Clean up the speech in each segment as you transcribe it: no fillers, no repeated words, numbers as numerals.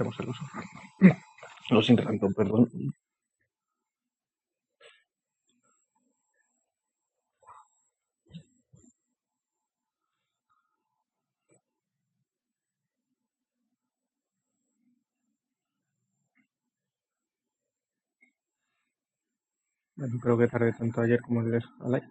hacemos en los Los sin random, perdón. No creo que tarde tanto ayer como el de Alay.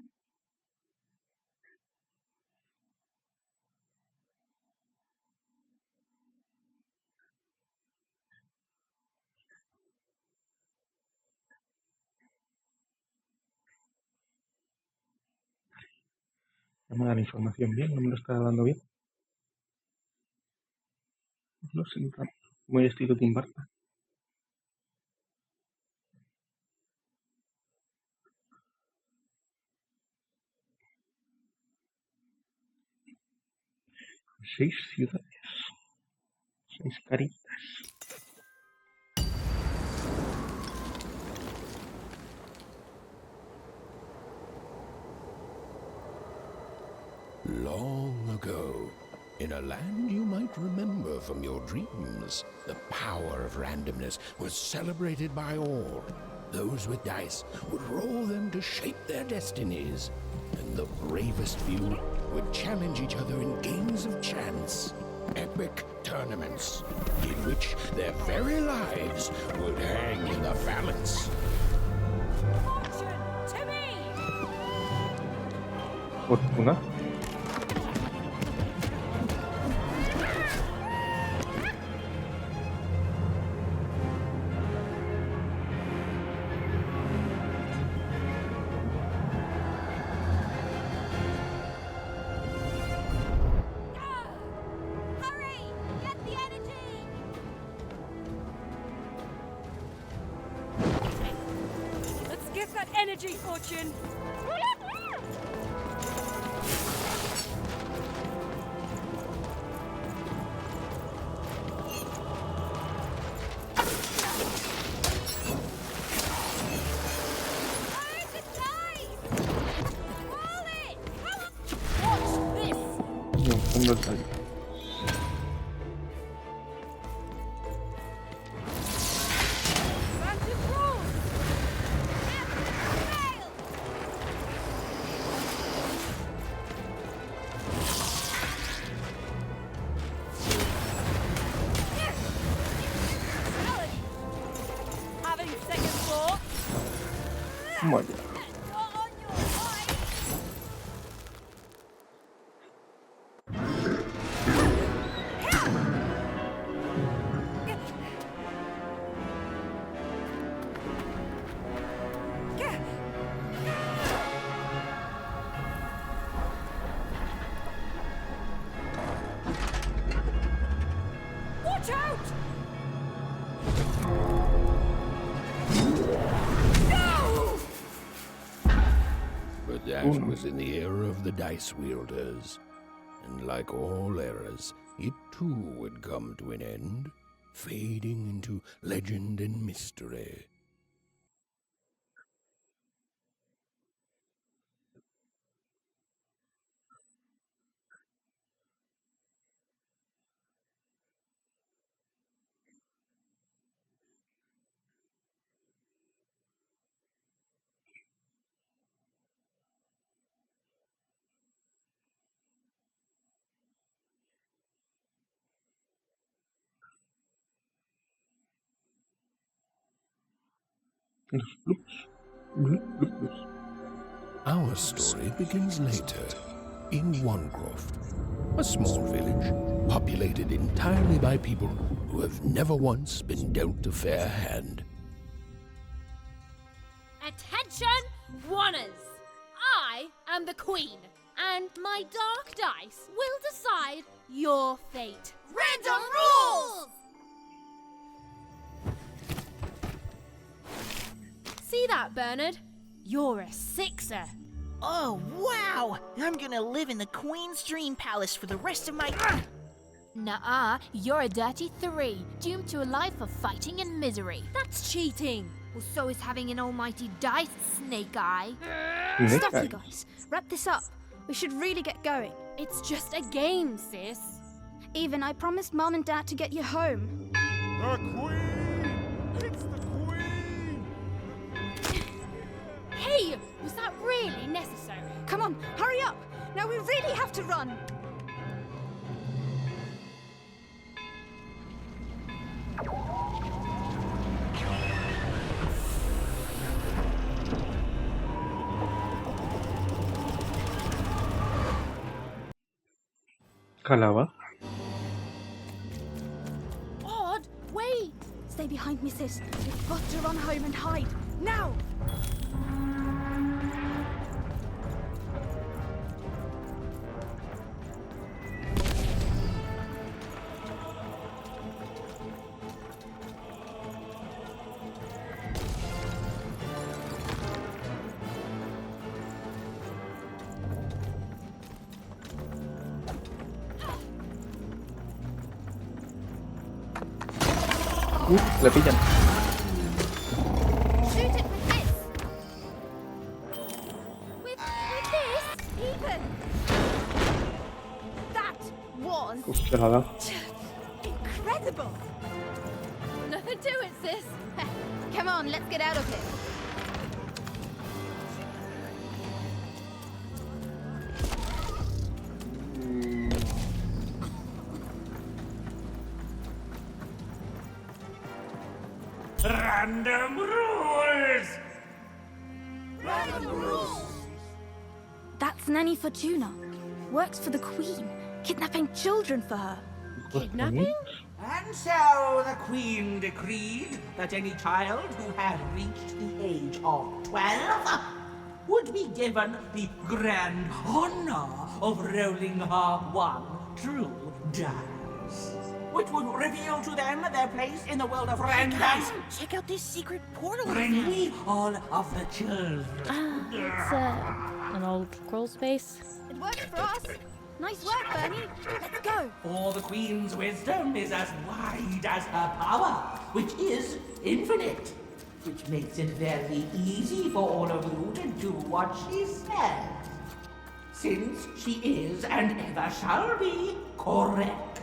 No me da la información bien, no me lo está dando bien. Lo siento. Muy estilo Tim Burton. Seis ciudades. 6 caritas. Long ago, in a land you might remember from your dreams, the power of randomness was celebrated by all. Those with dice would roll them to shape their destinies, and the bravest few would challenge each other in games of chance. Epic tournaments in which their very lives would hang in the balance. Fortune to me! Fortuna. Hurry! Get the energy! Let's get that energy, Fortune! Where's it died? Roll it! Come on! Watch this! No, fondo el tallo. Vantage rules! Fail! Salad! Having second thought? Vaya. Not on your mind! Watch out! No! But that was in the era of the dice wielders. And like all eras, it too would come to an end, fading into legend and mystery. Los bloops. Bloops. Our story begins later, in Wanecroft, a small village populated entirely by people who have never once been dealt a fair hand. Attention, Wanners! I am the Queen, and my dark dice will decide your fate. Random rules! See that, Bernard? You're a 6er. Oh, wow! I'm gonna live in the Queen's Dream Palace for the rest of my... Nuh-uh, you're a dirty 3, doomed to a life of fighting and misery. That's cheating. Well, so is having an almighty dice, Snake Eye. Stop, you guys. Wrap this up. We should really get going. It's just a game, sis. Even I promised Mom and Dad to get you home. The Queen! It's the Queen! Hey, was that really necessary? Come on, hurry up! Now we really have to run! Calaba. Odd, wait! Stay behind me, sis. We've got to run home and hide. Now! Le pillan. Shoot it with this! With this? Ethan! That was Uf, se la da. incredible! Nothing to it, sis. Come on, let's get out of here. Random rules! That's Nanny Fortuna. Works for the Queen, kidnapping children for her. Kidnapping? And so the Queen decreed that any child who had reached the age of 12 would be given the grand honor of rolling her one true dice, which would reveal to them their place in the world of random. Guys, check out this secret portal. Bring me all of the children. It's an old crawl space. It works for us. Nice work, Bernie. Let's go. For the Queen's wisdom is as wide as her power, which is infinite, which makes it very easy for all of you to do what she says, since she is and ever shall be correct.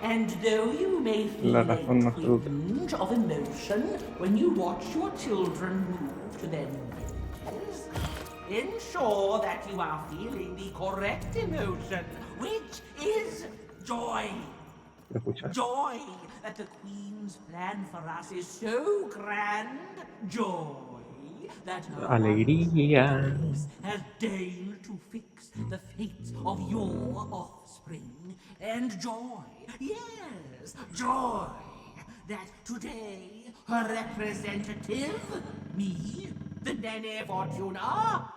And though you may feel La a razón más bruta. twinge of emotion when you watch your children move to their villages, ensure that you are feeling the correct emotion, which is joy. ¿Lo escuchas? Joy that the Queen's plan for us is so grand. Joy that her Alegría. wondrous has deigned to fix the fates of your offspring. And joy, yes, joy that today her representative, me, the Nene Fortuna,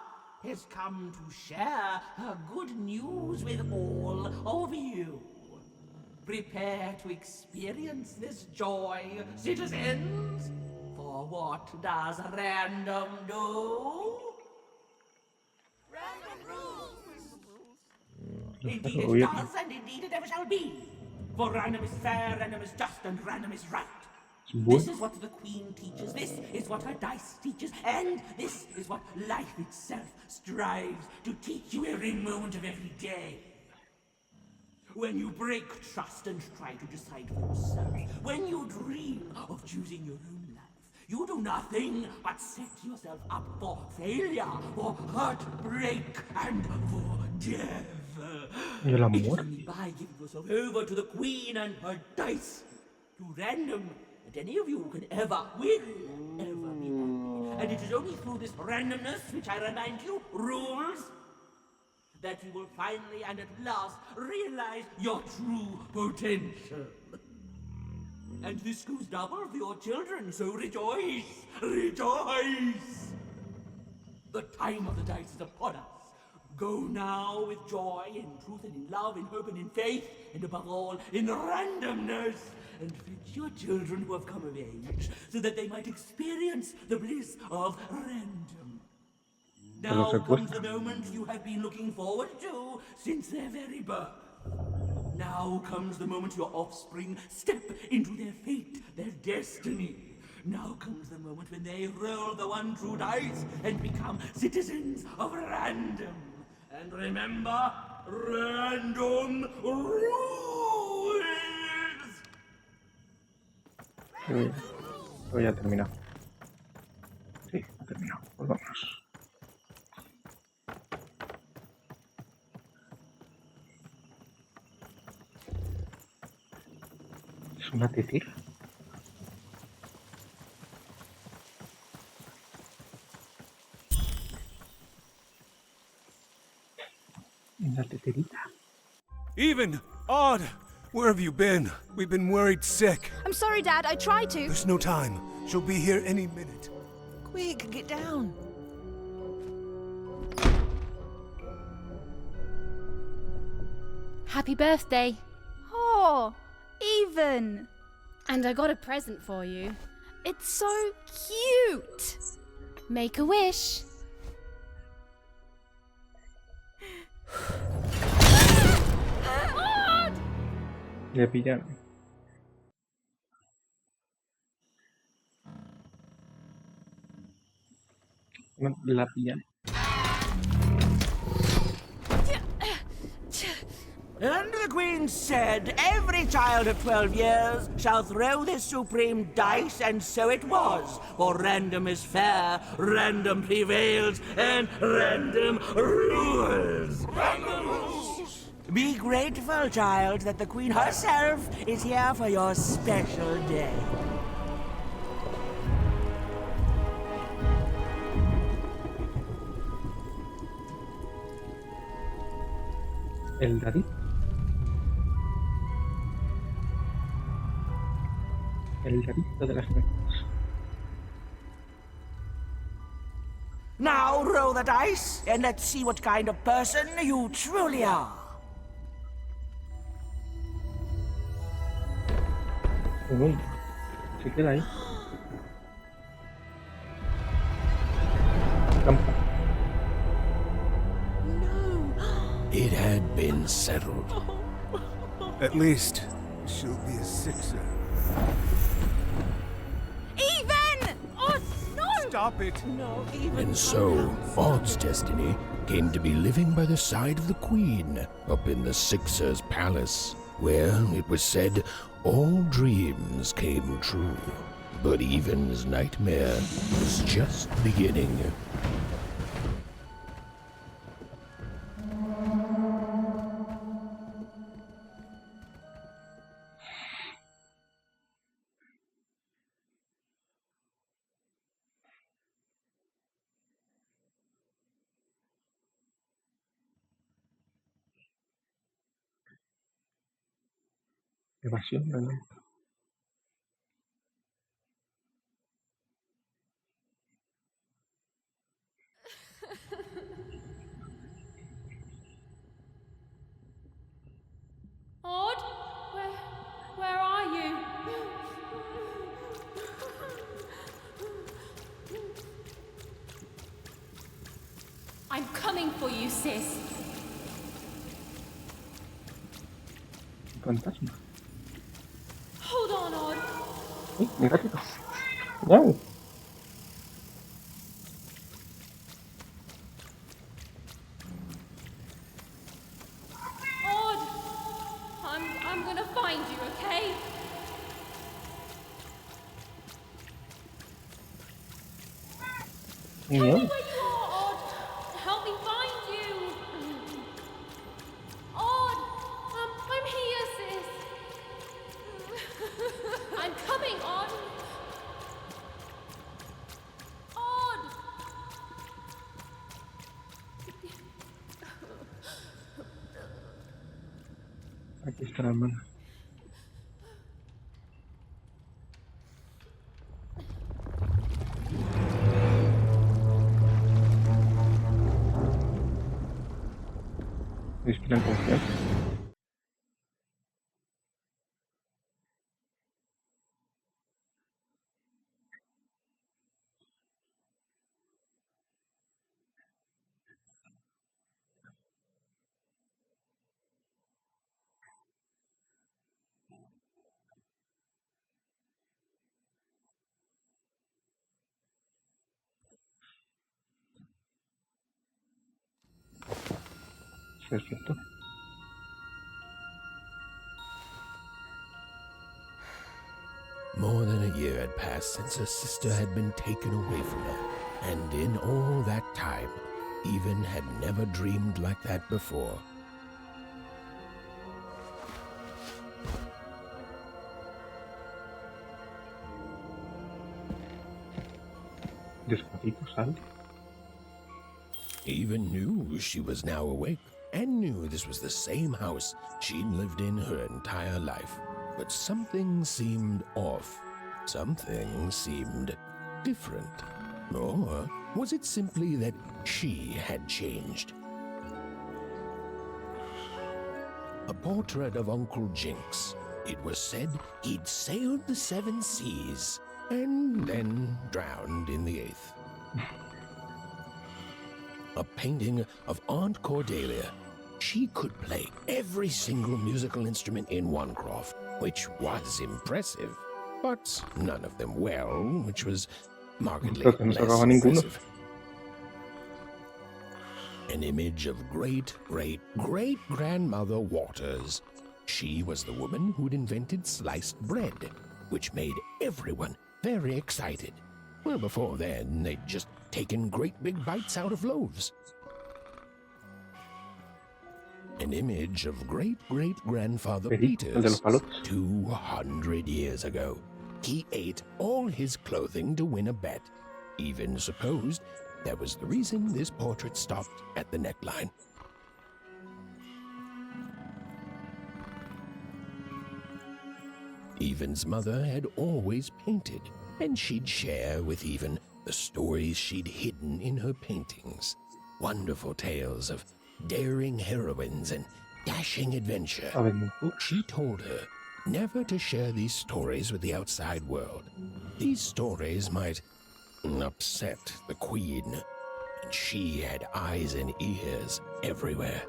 has come to share her good news with all of you. Prepare to experience this joy, citizens. For what does random do? Random rules! Indeed it does, and indeed it ever shall be. For random is fair, random is just, and random is right. This is what the Queen teaches, this is what her dice teaches, and this is what life itself strives to teach you every moment of every day. When you break trust and try to decide for yourself, when you dream of choosing your own life, you do nothing but set yourself up for failure, for heartbreak, and for death. Y el It is amor. only by giving yourself over to the Queen and her dice, to random, that any of you can ever, will ever be happy. And it is only through this randomness, which I remind you, rules, that you will finally and at last realize your true potential. And this goes double for your children, so rejoice! Rejoice! The time of the dice is upon us. Go now with joy, in truth and in love, in hope and in faith, and above all, in randomness. And fetch your children who have come of age, so that they might experience the bliss of random. Now comes the moment you have been looking forward to since their very birth. Now comes the moment your offspring step into their fate, their destiny. Now comes the moment when they roll the one true dice and become citizens of random. And remember, random rules! Esto ya ha terminado. Sí, ha terminado. Pues vamos. ¿Es una titir? Una titirita. Even! Odd! Where have you been? We've been worried sick. I'm sorry, Dad. I tried to. There's no time. She'll be here any minute. Quick, get down. Happy birthday. Oh, Even. And I got a present for you. It's so cute. Make a wish. Le pillan. No, la pillan. And the Queen said, every child of 12 years shall throw this supreme dice, and so it was. For random is fair, random prevails, and random rules. Random rules! Be grateful, child, that the Queen herself is here for your special day. El dadito. El dadito de las mechas. Now roll the dice, and let's see what kind of person you truly are. Uy, se queda ahí. Trampa. It had been settled. At least, she'll be a sixer. Even! Oh, no! Stop it! No, even And so, Odd's destiny came to be living by the side of the Queen up in the Sixer's palace, where, it was said, all dreams came true. But Even's nightmare was just beginning. Evasión, ¿no? Odd? Where are you? I'm coming for you, sis. Fantasma. Hold on, Odd. Uy, mi gatito. Miau. Odd. I'm gonna find you, okay? Tell me Miau. where you are, Odd. Help me find you. Odd. I'm here, sis. I'm coming, Odd. Odd. Aquí está la hermana. Inspiran confianza. Perfecto. More than a year had passed since her sister had been taken away from her, and in all that time, Even had never dreamed like that before. Despacito, sal. Even knew she was now awake, and knew this was the same house she'd lived in her entire life. But something seemed off. Something seemed different. Or was it simply that she had changed? A portrait of Uncle Jinx. It was said he'd sailed the 7 seas and then drowned in the 8th. A painting of Aunt Cordelia. She could play every single musical instrument in Onecroft, which was impressive, but none of them well, which was markedly Creo que no less sacaba ninguno. impressive. An image of great-great-great-grandmother Waters. She was the woman who'd invented sliced bread, which made everyone very excited. Well, before then, they'd just taken great big bites out of loaves. An image of great-great-grandfather Perito, el de los Peters, palotes. 200 years ago. He ate all his clothing to win a bet. Even supposed that was the reason this portrait stopped at the neckline. Even's mother had always painted, and she'd share with Even the stories she'd hidden in her paintings. Wonderful tales of daring heroines and dashing adventure. Ave muy poco. She told her never to share these stories with the outside world. These stories might upset the Queen, and she had eyes and ears everywhere.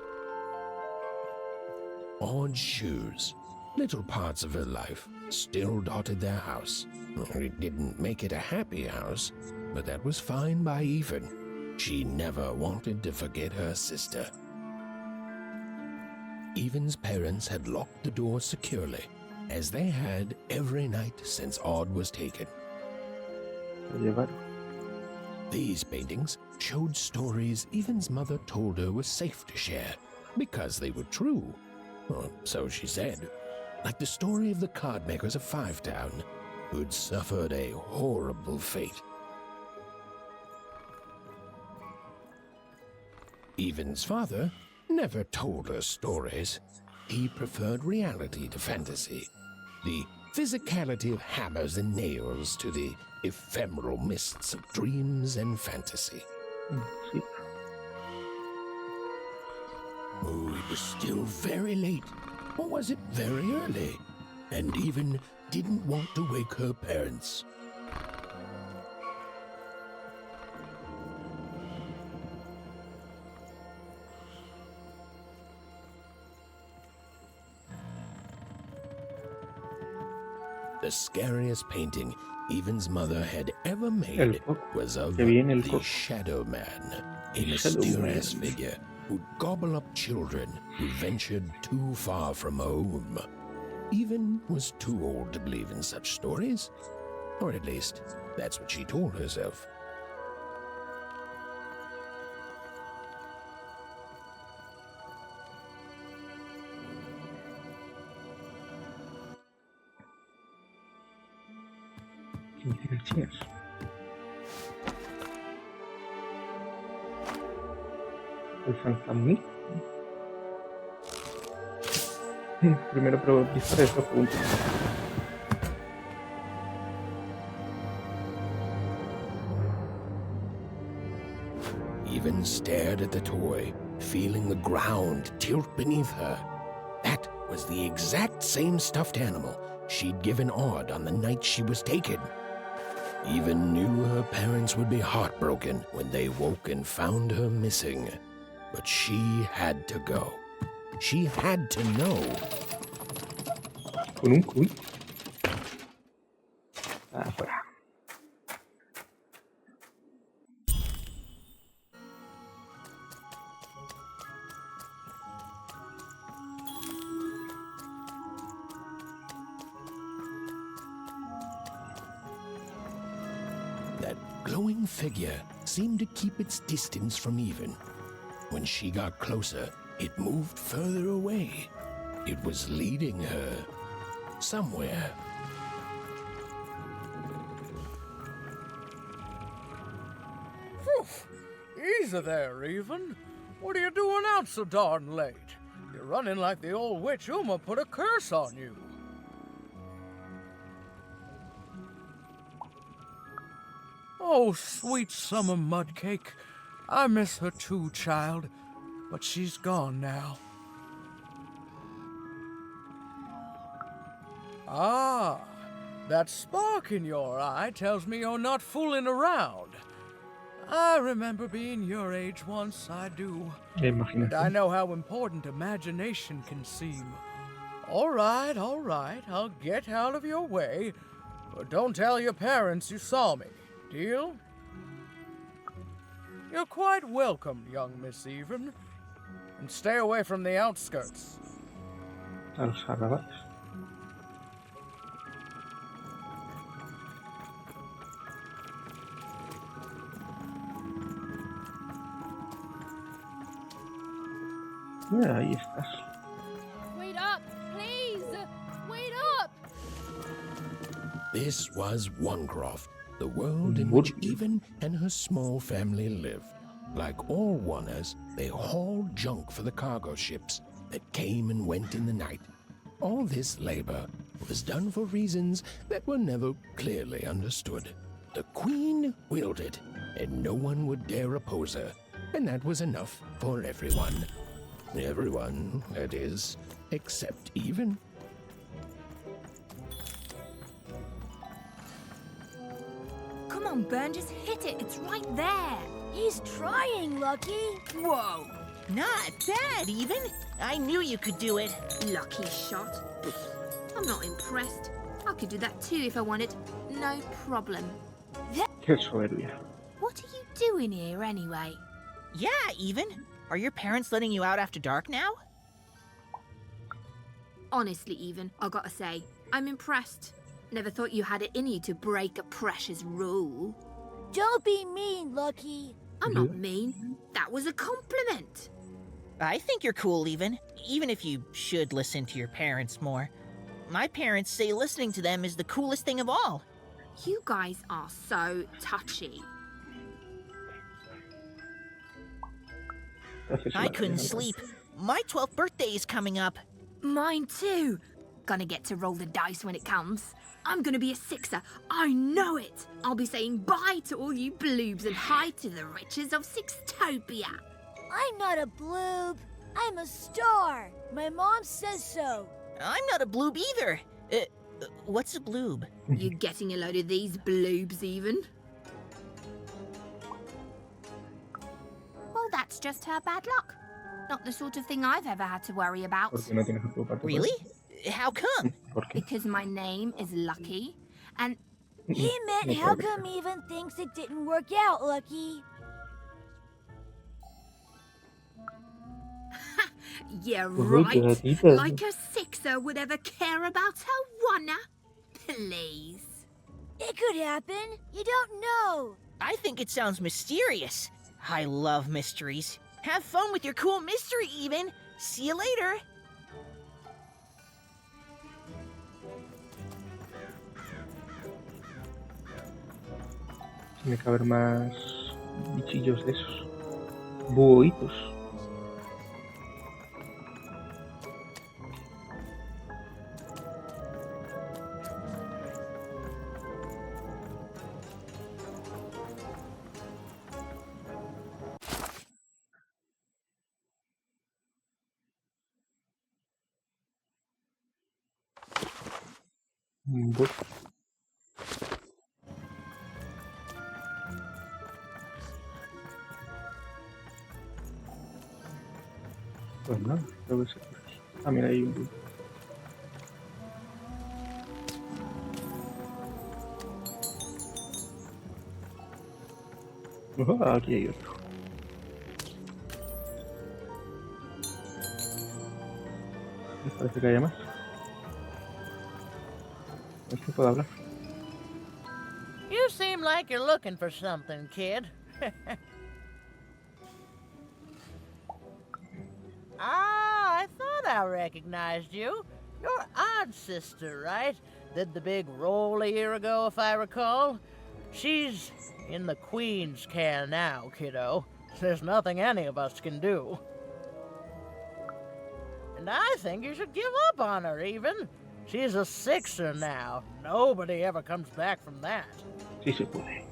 Odd shoes, little parts of her life, still dotted their house. It didn't make it a happy house, but that was fine by Even. She never wanted to forget her sister. Even's parents had locked the door securely, as they had every night since Odd was taken. Se lo llevaron. These paintings showed stories Even's mother told her were safe to share, because they were true. Or so she said. Like the story of the card makers of Five Town, who'd suffered a horrible fate. Even's father never told her stories. He preferred reality to fantasy, the physicality of hammers and nails to the ephemeral mists of dreams and fantasy. Sí. Oh, it was still very late, or was it very early? And Even didn't want to wake her parents. The scariest painting Even's mother had ever El made coco. was of Que viene el the coco. Shadow Man, a El Shadow mysterious Man. figure who'd gobble up children who ventured too far from home. Even was too old to believe in such stories, or at least that's what she told herself. ¿Quién tiene chinas? El fantasma. Primero dispara esta pregunta. Even stared at the toy, feeling the ground tilt beneath her. That was the exact same stuffed animal she'd given Odd on the night she was taken. Even knew her parents would be heartbroken when they woke and found her missing. But she had to go. She had to know. Con un cuy. Afuera. glowing figure seemed to keep its distance from Even. When she got closer, it moved further away. It was leading her somewhere. Easy there, Even. What are you doing out so darn late? You're running like the old witch Uma put a curse on you. Oh, sweet summer mudcake. I miss her too, child. But she's gone now. Ah, that spark in your eye tells me you're not fooling around. I remember being your age once, I do. And I know how important imagination can seem. All right, I'll get out of your way. But don't tell your parents you saw me. Deal? You're quite welcome, young Miss Even. And stay away from the outskirts. A los arrabales. Mira, ahí estás. Wait up, please! Wait up! This was Onecroft, the world in which Even and her small family lived. Like all Oners, they hauled junk for the cargo ships that came and went in the night. All this labor was done for reasons that were never clearly understood. The Queen willed it, and no one would dare oppose her, and that was enough for everyone. Everyone, that is, except Even. Come on, Burn, just hit it. It's right there. He's trying, Lucky. Whoa! Not bad, Even. I knew you could do it. Lucky shot. I'm not impressed. I could do that too if I wanted. No problem. Qué soberbia. What are you doing here anyway? Yeah, Even. Are your parents letting you out after dark now? Honestly, Even, I gotta say, I'm impressed. Never thought you had it in you to break a precious rule. Don't be mean, Lucky. I'm not mean. That was a compliment. I think you're cool, Even if you should listen to your parents more. My parents say listening to them is the coolest thing of all. You guys are so touchy. I couldn't sleep. My 12th birthday is coming up. Mine too. Gonna get to roll the dice when it comes. I'm gonna be a sixer. I know it. I'll be saying bye to all you bloobs and hi to the riches of Sixtopia. I'm not a bloob. I'm a star. My mom says so. I'm not a bloob either. What's a bloob? You getting a load of these bloobs, Even? Well, that's just her bad luck. Not the sort of thing I've ever had to worry about. ¿Por qué no tienes que preocuparte por Really? eso? How come? ¿Por qué? Because my name is Lucky, and He meant how come Even thinks it didn't work out, Lucky? yeah, Uy, qué right. gatita. Like a sixer would ever care about her wanna. Please. It could happen. You don't know. I think it sounds mysterious. I love mysteries. Have fun with your cool mystery, Even. See you later. Tiene que haber más bichillos de esos. Buoitos. Voy. Pues nada, creo que se puede. Ah, mira, hay un... Aquí hay otro. Me parece que haya más. A ver si puedo hablar. You seem like you're looking for something, kid. I thought I recognized you. You're Odd's sister, right? Did the big roll a year ago, if I recall. She's in the Queen's care now, kiddo. There's nothing any of us can do. And I think you should give up on her, even. She's a sixer now. Nobody ever comes back from that. Sí se puede.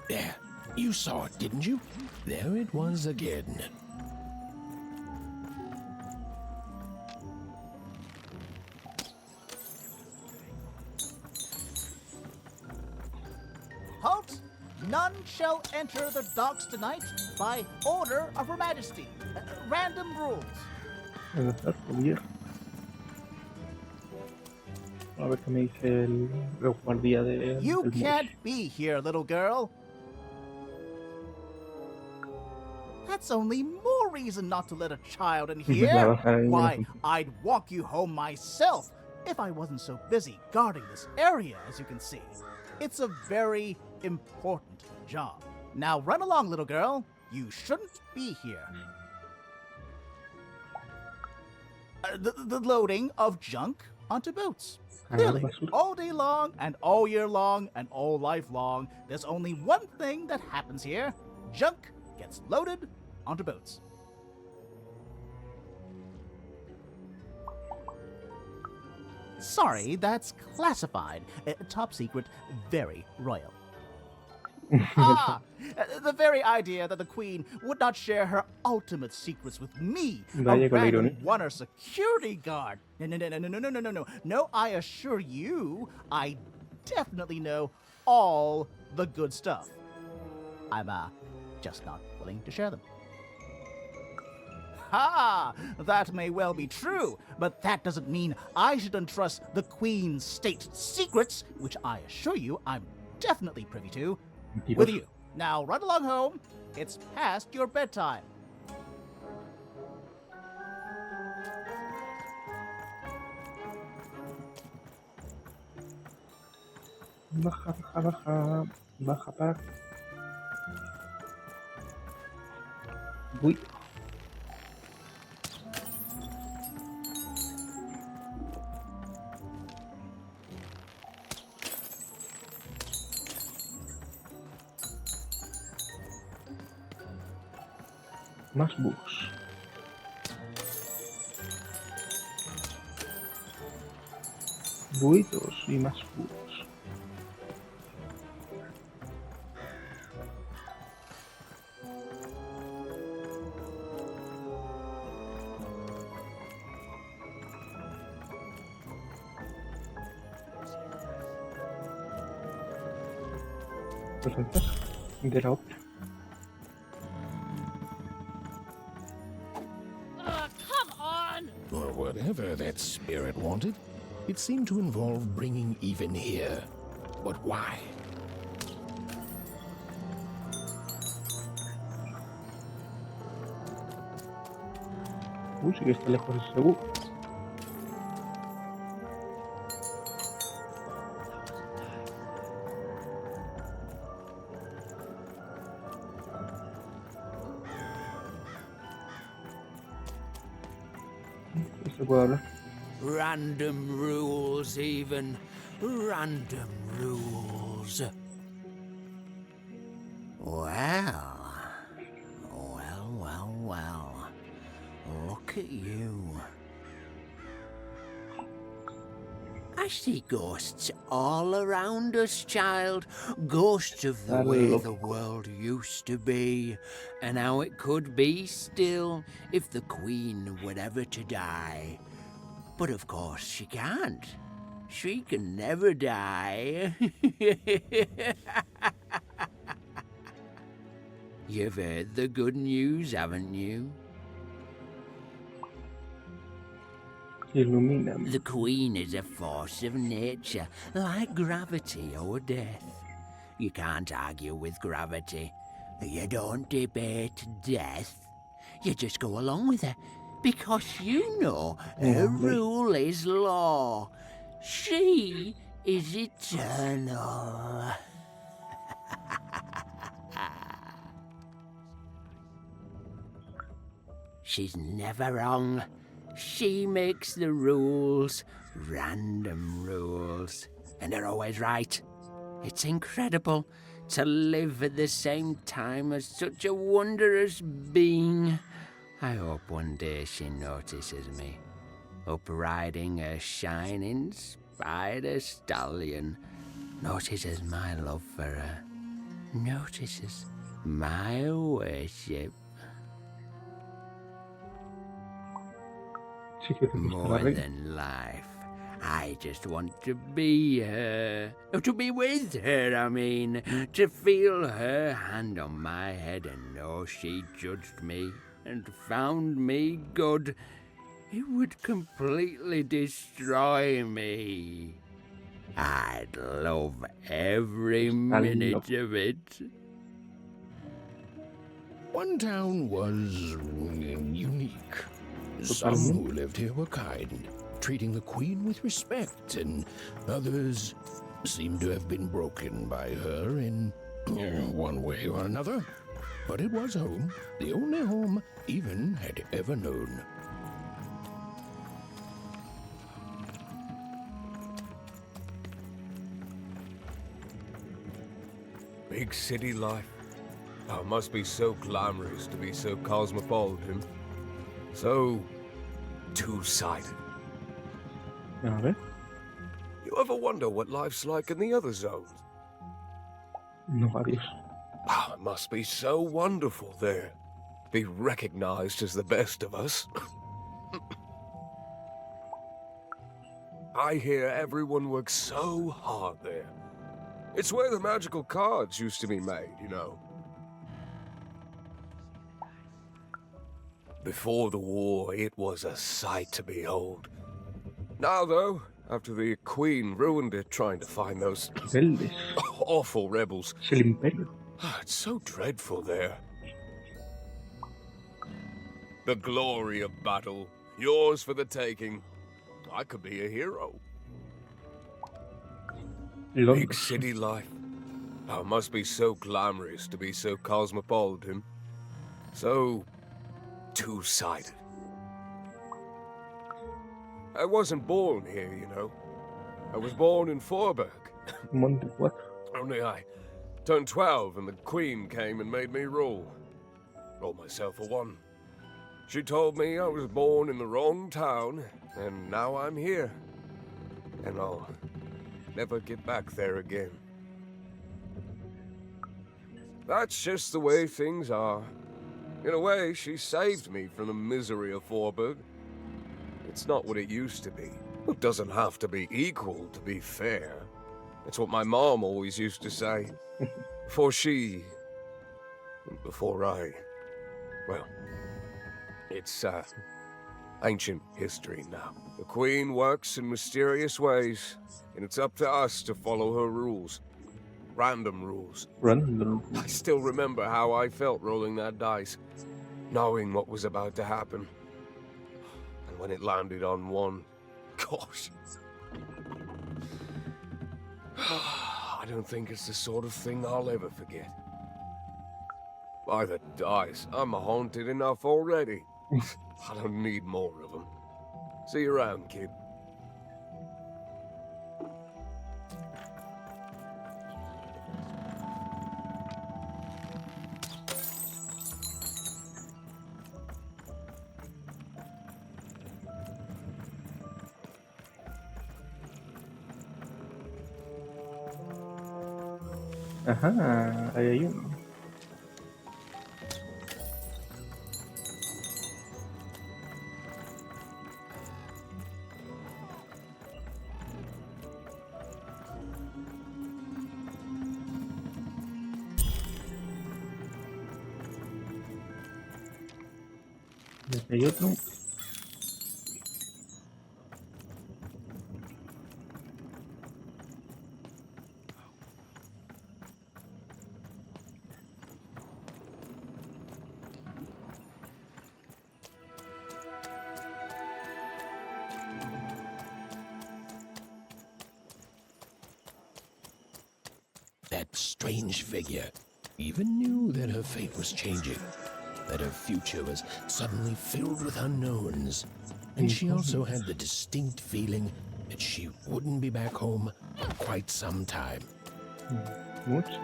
There. You saw it, didn't you? There it was again. Halt! None shall enter the docks tonight by order of Her Majesty. Random rules. A ver qué me dice el guardia de... You can't be here, little girl. That's only more reason not to let a child in here. Why, I'd walk you home myself if I wasn't so busy guarding this area, as you can see. It's a very important job. Now run along, little girl. You shouldn't be here. The loading of junk onto boats. Really, all day long and all year long and all life long, there's only one thing that happens here. Junk gets loaded onto boats. Sorry, that's classified. Top secret, very royal. The very idea that the Queen would not share her ultimate secrets with me, a random one-er security guard. No, I assure you, I definitely know all the good stuff. I'm, just not willing to share them. That may well be true, but that doesn't mean I should entrust the Queen's state secrets, which I assure you I'm definitely privy to, with you. Now run along home. It's past your bedtime. Baja para... Uy. Más bugs. Buitos y más bugs. Perfecto. De la otra. Or whatever that spirit wanted. It seemed to involve bringing even here. But why? Uy, sí que está lejos ese bug. ¿Se puede hablar? Random rules, even. Random rules. Well. Look at you. I see ghosts all around us, child. Ghosts of the way the world used to be, and how it could be still if the Queen were ever to die. But of course she can't. She can never die. You've heard the good news, haven't you? The Queen is a force of nature, like gravity or death. You can't argue with gravity. You don't debate death. You just go along with her. Because you know her rule is law. She is eternal. She's never wrong. She makes the rules, random rules, and they're always right. It's incredible to live at the same time as such a wondrous being. I hope one day she notices me, up riding a shining spider stallion, notices my love for her, notices my worship. More than life. I just want to be her. To be with her, I mean. To feel her hand on my head and know she judged me and found me good. It would completely destroy me. I'd love every minute of it. One town was unique. Some who lived here were kind, treating the queen with respect, and others seemed to have been broken by her in one way or another. But it was home, the only home Even had ever known. Big city life. Oh, it must be so glamorous to be so cosmopolitan. So two-sided. A ver. You ever wonder what life's like in the other zones? No, adiós. Oh, it must be so wonderful there. Be recognized as the best of us. I hear everyone works so hard there. It's where the magical cards used to be made, you know. Before the war, it was a sight to behold. Now, though, after the Queen ruined it trying to find those awful rebels, it's so dreadful there. The glory of battle, yours for the taking. I could be a hero. Big city life. Oh, it must be so glamorous to be so cosmopolitan. So two-sided. I wasn't born here, you know. I was born in Forberg. What? Only I turned 12 and the Queen came and made me rule. Rolled myself for one. She told me I was born in the wrong town, and now I'm here. And I'll never get back there again. That's just the way things are. In a way, she saved me from the misery of Forberg. It's not what it used to be. It doesn't have to be equal to be fair. It's what my mom always used to say. Before I... Well, it's, ancient history now. The Queen works in mysterious ways, and it's up to us to follow her rules. Random rules. I still remember how I felt rolling that dice, knowing what was about to happen. And when it landed on one, gosh. I don't think it's the sort of thing I'll ever forget. By the dice, I'm haunted enough already. I don't need more of them. See you around, kid. Ajá, ahí hay uno. Y aquí hay otro. that strange figure even knew that her fate was changing, that her future was suddenly filled with unknowns. And she also had the distinct feeling that she wouldn't be back home for quite some time. Mucho.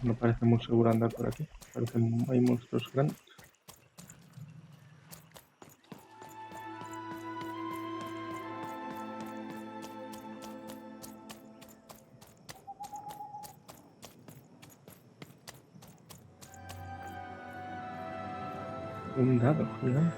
No parece muy seguro andar por aquí. Parece que hay monstruos grandes. Un dado gigante.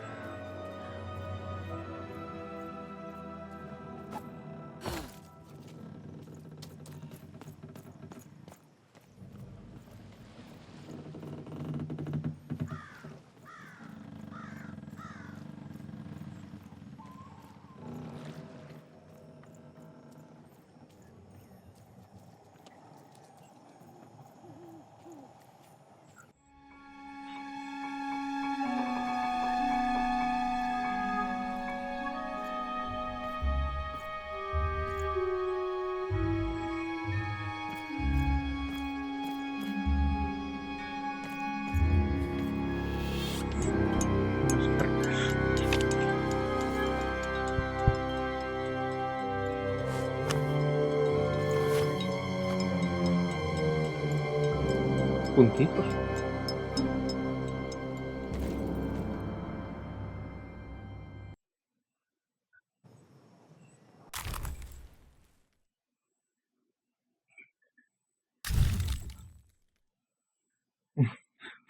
Puntitos.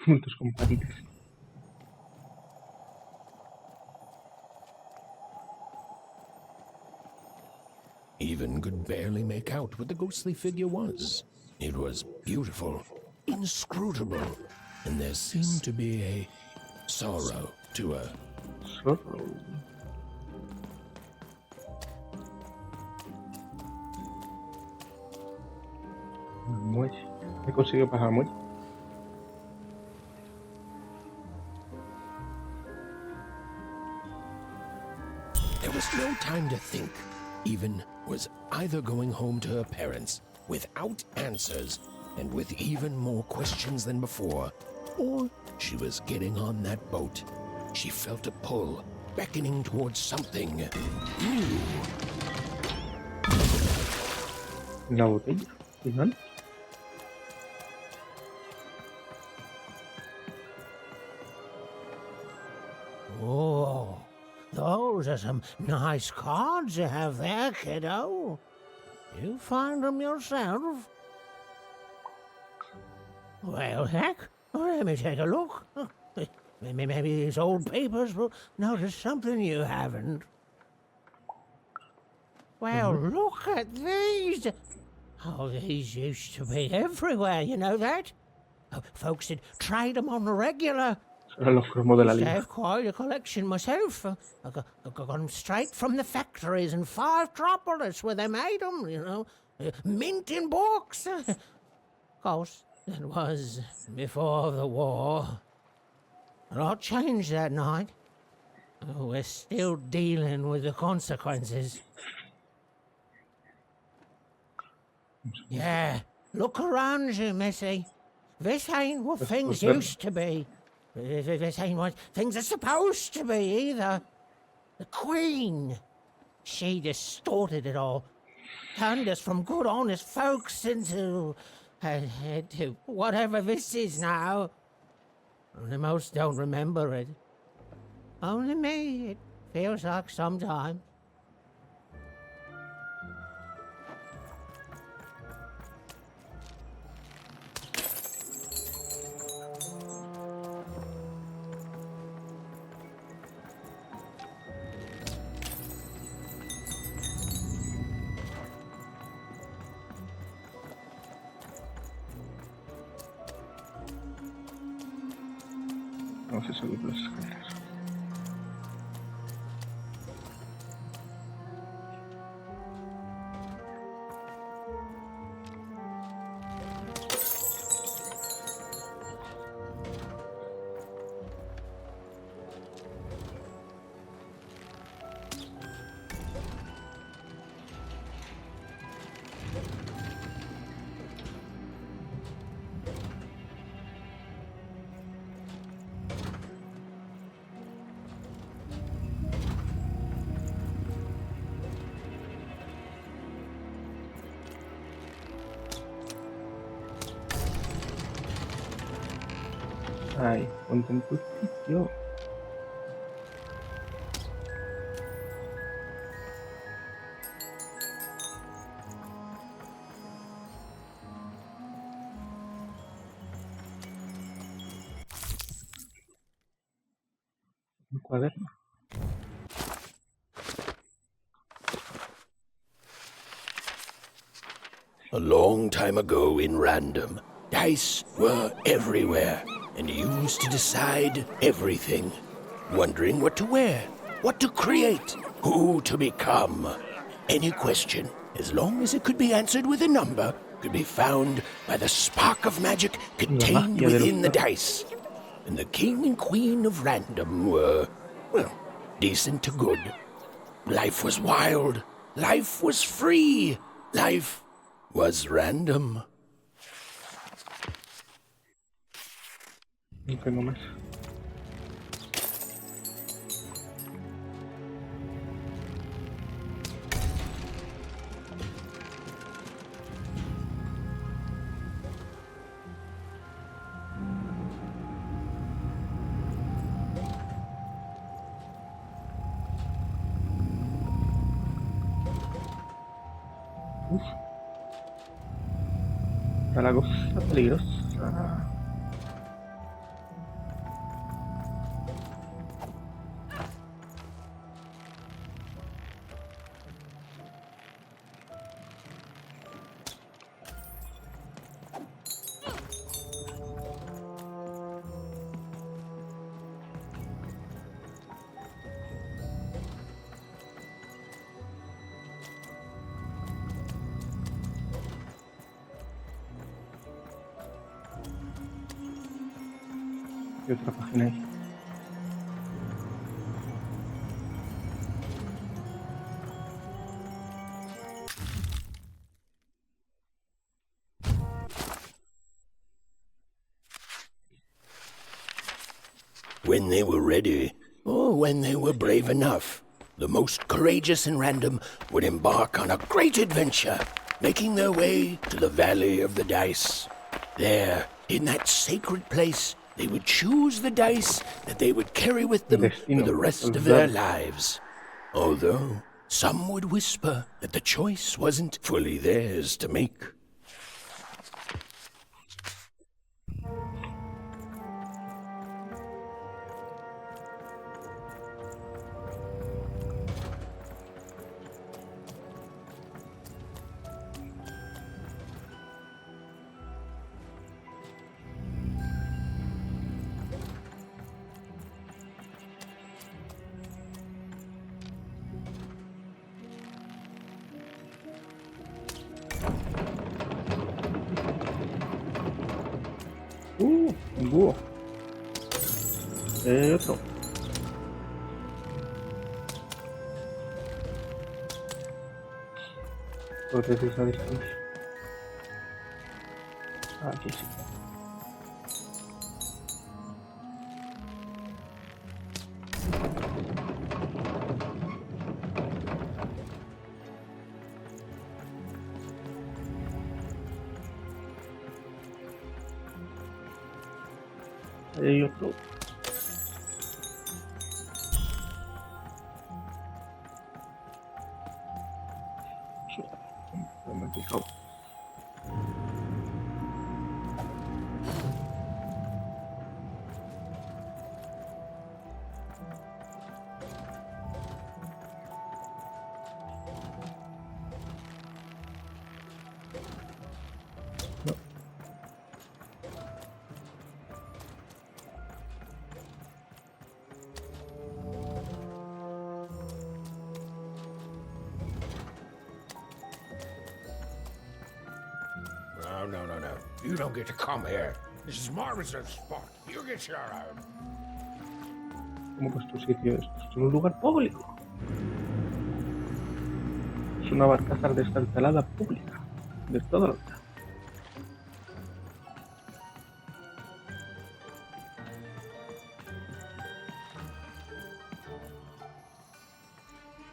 Puntos con patitas. Even could barely make out what the ghostly figure was. It was beautiful, inscrutable, and there seemed to be a sorrow to her. Sorrow. Muelle. He conseguido pasar muelle. There was no time to think. Even was either going home to her parents without answers and with even more questions than before, or she was getting on that boat. She felt a pull, beckoning towards something new. Una botella gigante. Oh, those are some nice cards you have there, kiddo. You find them yourself? Well, heck, let me take a look. Maybe these old papers will notice something you haven't. Well, look at these. Oh, these used to be everywhere, you know that? Folks would trade them on the regular. Eran los cromos de la I liga. have quite a collection myself. I got them straight from the factories in 5 Tropolis where they made them, you know. Mint in books. Of course, that was before the war. A lot changed that night. We're still dealing with the consequences. Yeah, look around you, Missy. This ain't what things used to be. This ain't what things are supposed to be, either. The Queen, she distorted it all. Turned us from good, honest folks into whatever this is now. Only most don't remember it. Only me, it feels like sometimes. Vamos a subir las escaleras. Ahí, ponte en tu sitio. Un cuaderno. A long time ago in Random, dice were everywhere and used to decide everything. Wondering what to wear, what to create, who to become. Any question, as long as it could be answered with a number, could be found by the spark of magic contained within the dice. And the king and queen of Random were, well, decent to good. Life was wild. Life was free. Life was random. No tengo más. Uf. Está la cosa peligrosa. Y otra página ahí. When they were ready, or when they were brave enough, the most courageous in Random would embark on a great adventure, making their way to the Valley of the Dice. There, in that sacred place, they would choose the dice that they would carry with them for the rest of their lives. Although some would whisper that the choice wasn't fully theirs to make. Un búho. Otro. Protege esa distancia. Aquí sí. Ahí hay otro. Me he picado. No. You don't get to come here. This is my reserve spot. You get your own. ¿Cómo que es tu sitio? Esto es un lugar público. Es una barcaza destartalada pública. De todo lo que.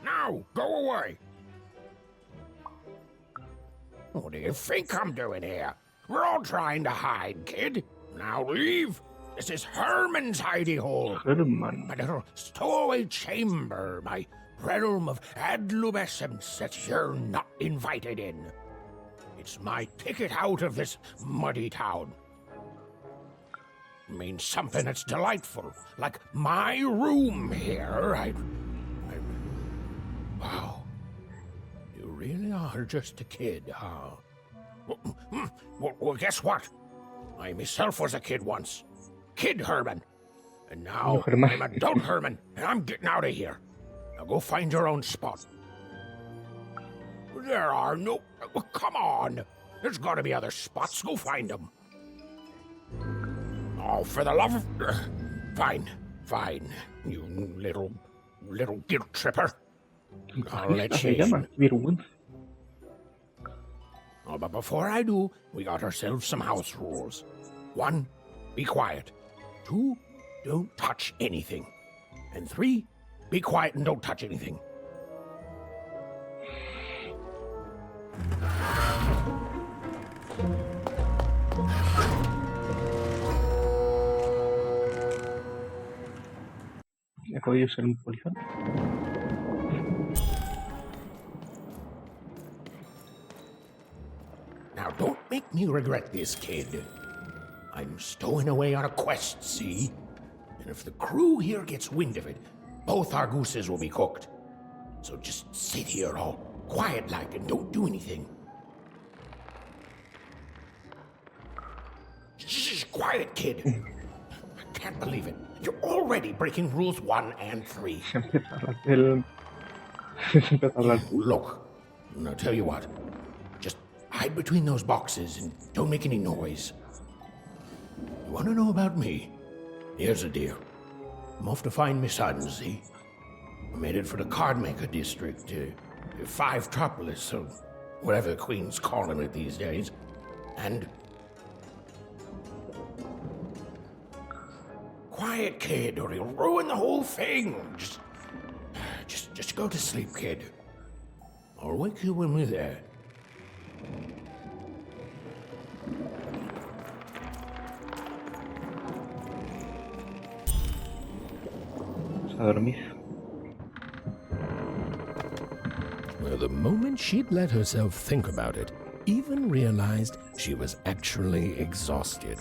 Now, go away. What do you think I'm doing here? We're all trying to hide, kid. Now leave, This is Herman's hidey hole. Herman. My little stowaway chamber, my realm of adolescence that you're not invited in. It's my ticket out of this muddy town. It means something that's delightful, like my room here. Wow. You really are just a kid, huh? Well, guess what? I myself was a kid once. Kid Herman. And now I'm adult Herman, and I'm getting out of here. Now go find your own spot. There are no... Come on. There's got to be other spots. Go find them. Oh, for the love of... Fine. You little guilt tripper. I'll let you in. Oh, but before I do, we got ourselves some house rules. 1, be quiet. 2, don't touch anything. And 3, be quiet and don't touch anything. ¿He podido ser un polizón? Now, don't make me regret this, kid. I'm stowing away on a quest, see? And if the crew here gets wind of it, both our gooses will be cooked. So just sit here all quiet-like and don't do anything. Shh, quiet, kid. I can't believe it. You're already breaking rules 1 and 3. Look, I'll tell you what. Just hide between those boxes and don't make any noise. You want to know about me? Here's the deal. I'm off to find my son, see? I'm headed for the Cardmaker district, 5-tropolis, or whatever the Queen's calling it these days. And... Quiet, kid, or you'll ruin the whole thing. Just go to sleep, kid. I'll wake you when we're there. A dormir. Well, the moment she'd let herself think about it, even realized she was actually exhausted.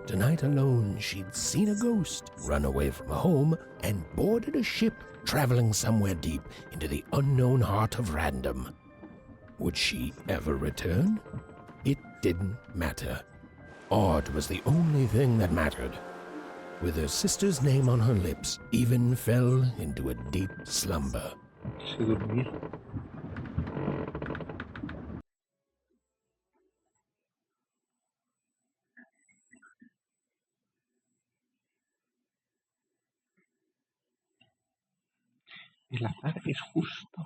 Tonight alone, she'd seen a ghost, run away from home, and boarded a ship traveling somewhere deep into the unknown heart of random. Would she ever return? It didn't matter. Odd was the only thing that mattered. With her sister's name on her lips, Even fell into a deep slumber. Se dormir. El azar es justo.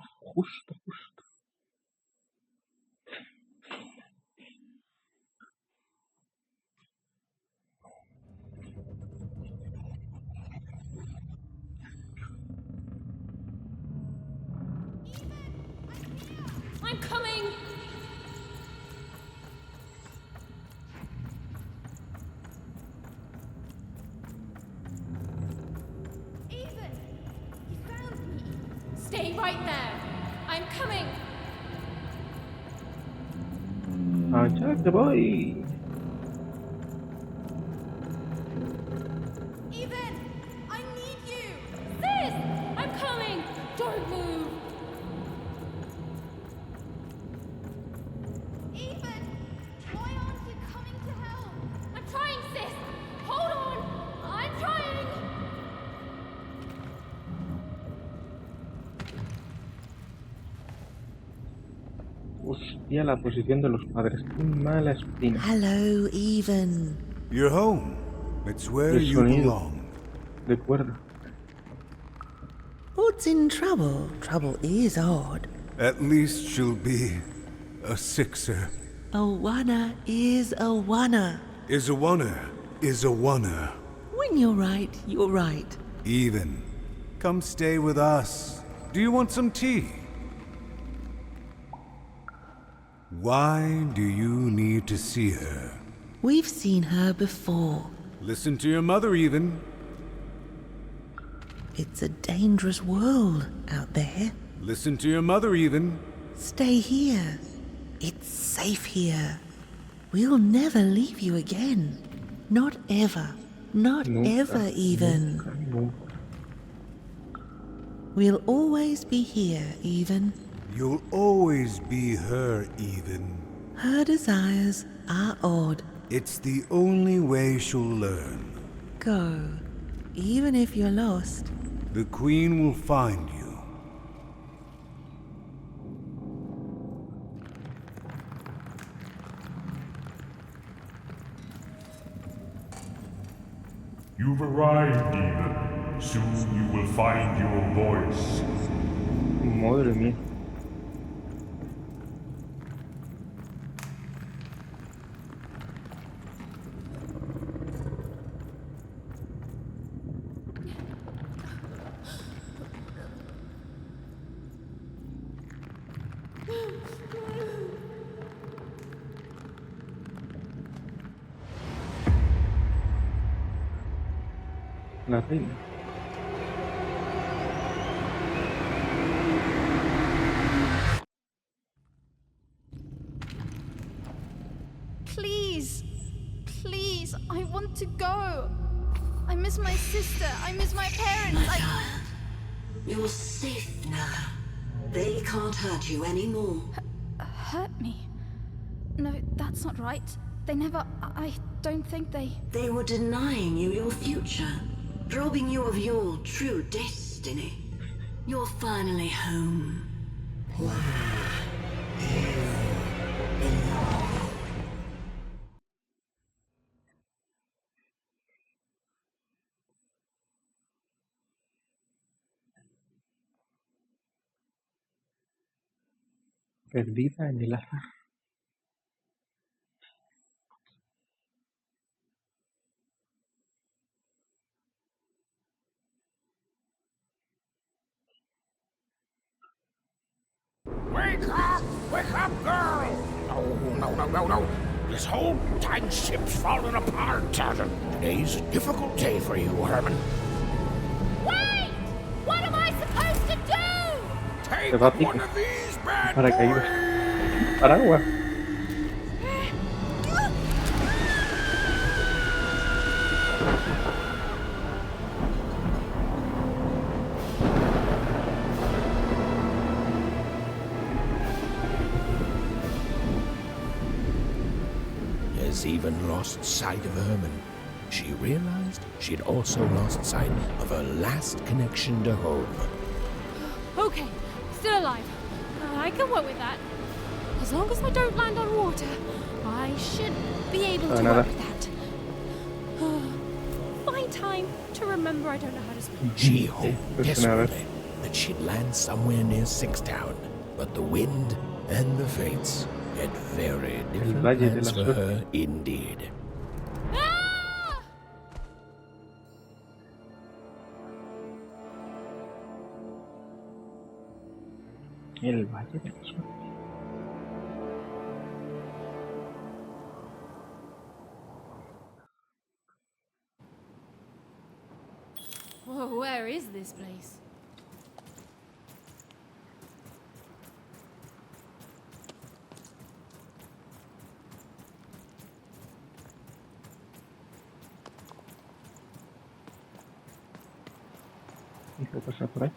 I'm coming! Even! You found me! Stay right there! I'm coming! Allá te voy. Even! I need you! Sis! I'm coming! Don't move! Even! Why aren't you coming to help? I'm trying, sis! Hold on! I'm trying! Hostia, la posición de los padres. Qué mala espina. Hello, Even. You're home. It's where El you sonido belong. de cuerda. What's in trouble? Trouble is odd. At least she'll be a sixer. A wanna is a wanna. Is a wanna. When you're right, you're right. Even. Come stay with us. Do you want some tea? Why do you need to see her? We've seen her before. Listen to your mother, even. It's a dangerous world out there. Listen to your mother, even. Stay here. It's safe here. We'll never leave you again. Not ever. Not ever, even. We'll always be here, even. You'll always be her, even. Her desires are odd. It's the only way she'll learn. Go. Even if you're lost. The Queen will find you. You've arrived, even. Soon you will find your voice. Madre mía. La reina. Please, please, I want to go. I miss my sister. I miss my parents. You're safe now. They can't hurt you anymore. Hurt me? No, that's not right. They never. I don't think they. They were denying you your future, robbing you of your true destiny. You're finally home. Perdida en el azar. Wake up, girl! No. This whole time ship's falling apart. Today's a difficult day for you, Herman. Wait! What am I supposed to do? Take Se va a one of these bad paracaídas. Paraguas. Has even lost sight of Herman. She realized she'd also lost sight of her last connection to home. Okay, still alive. I can work with that. As long as I don't land on water, I should be able to work with that. Find time to remember I don't know how to swim. She hoped desperately that she'd land somewhere near Sixtown, but the wind and the fates had very different plans for her indeed. El Valle de la Suerte. Whoa, where is this place? ¿Y qué pasa por ahí?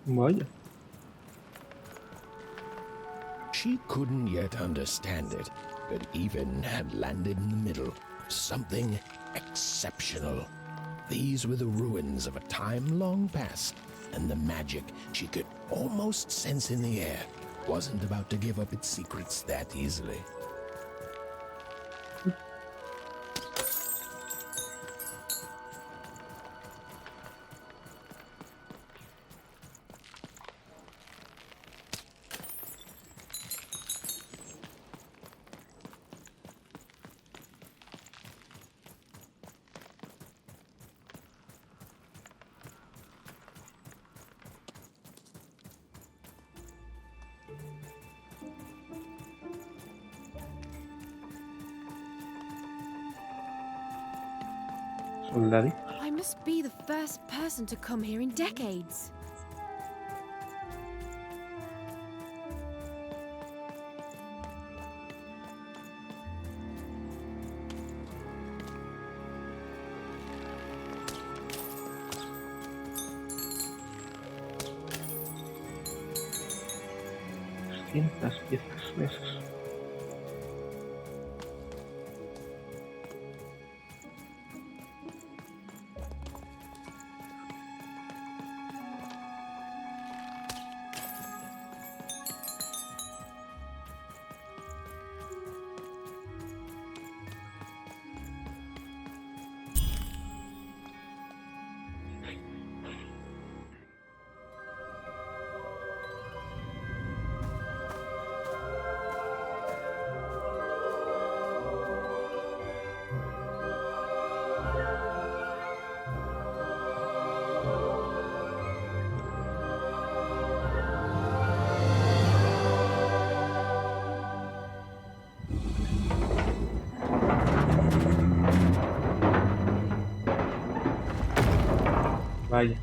Vaya. She couldn't yet understand it, but Even had landed in the middle of something exceptional. These were the ruins of a time long past, and the magic she could almost sense in the air wasn't about to give up its secrets that easily. Soldaditos. I must be the first person to come here in decades. Piezas de esas. Vaya.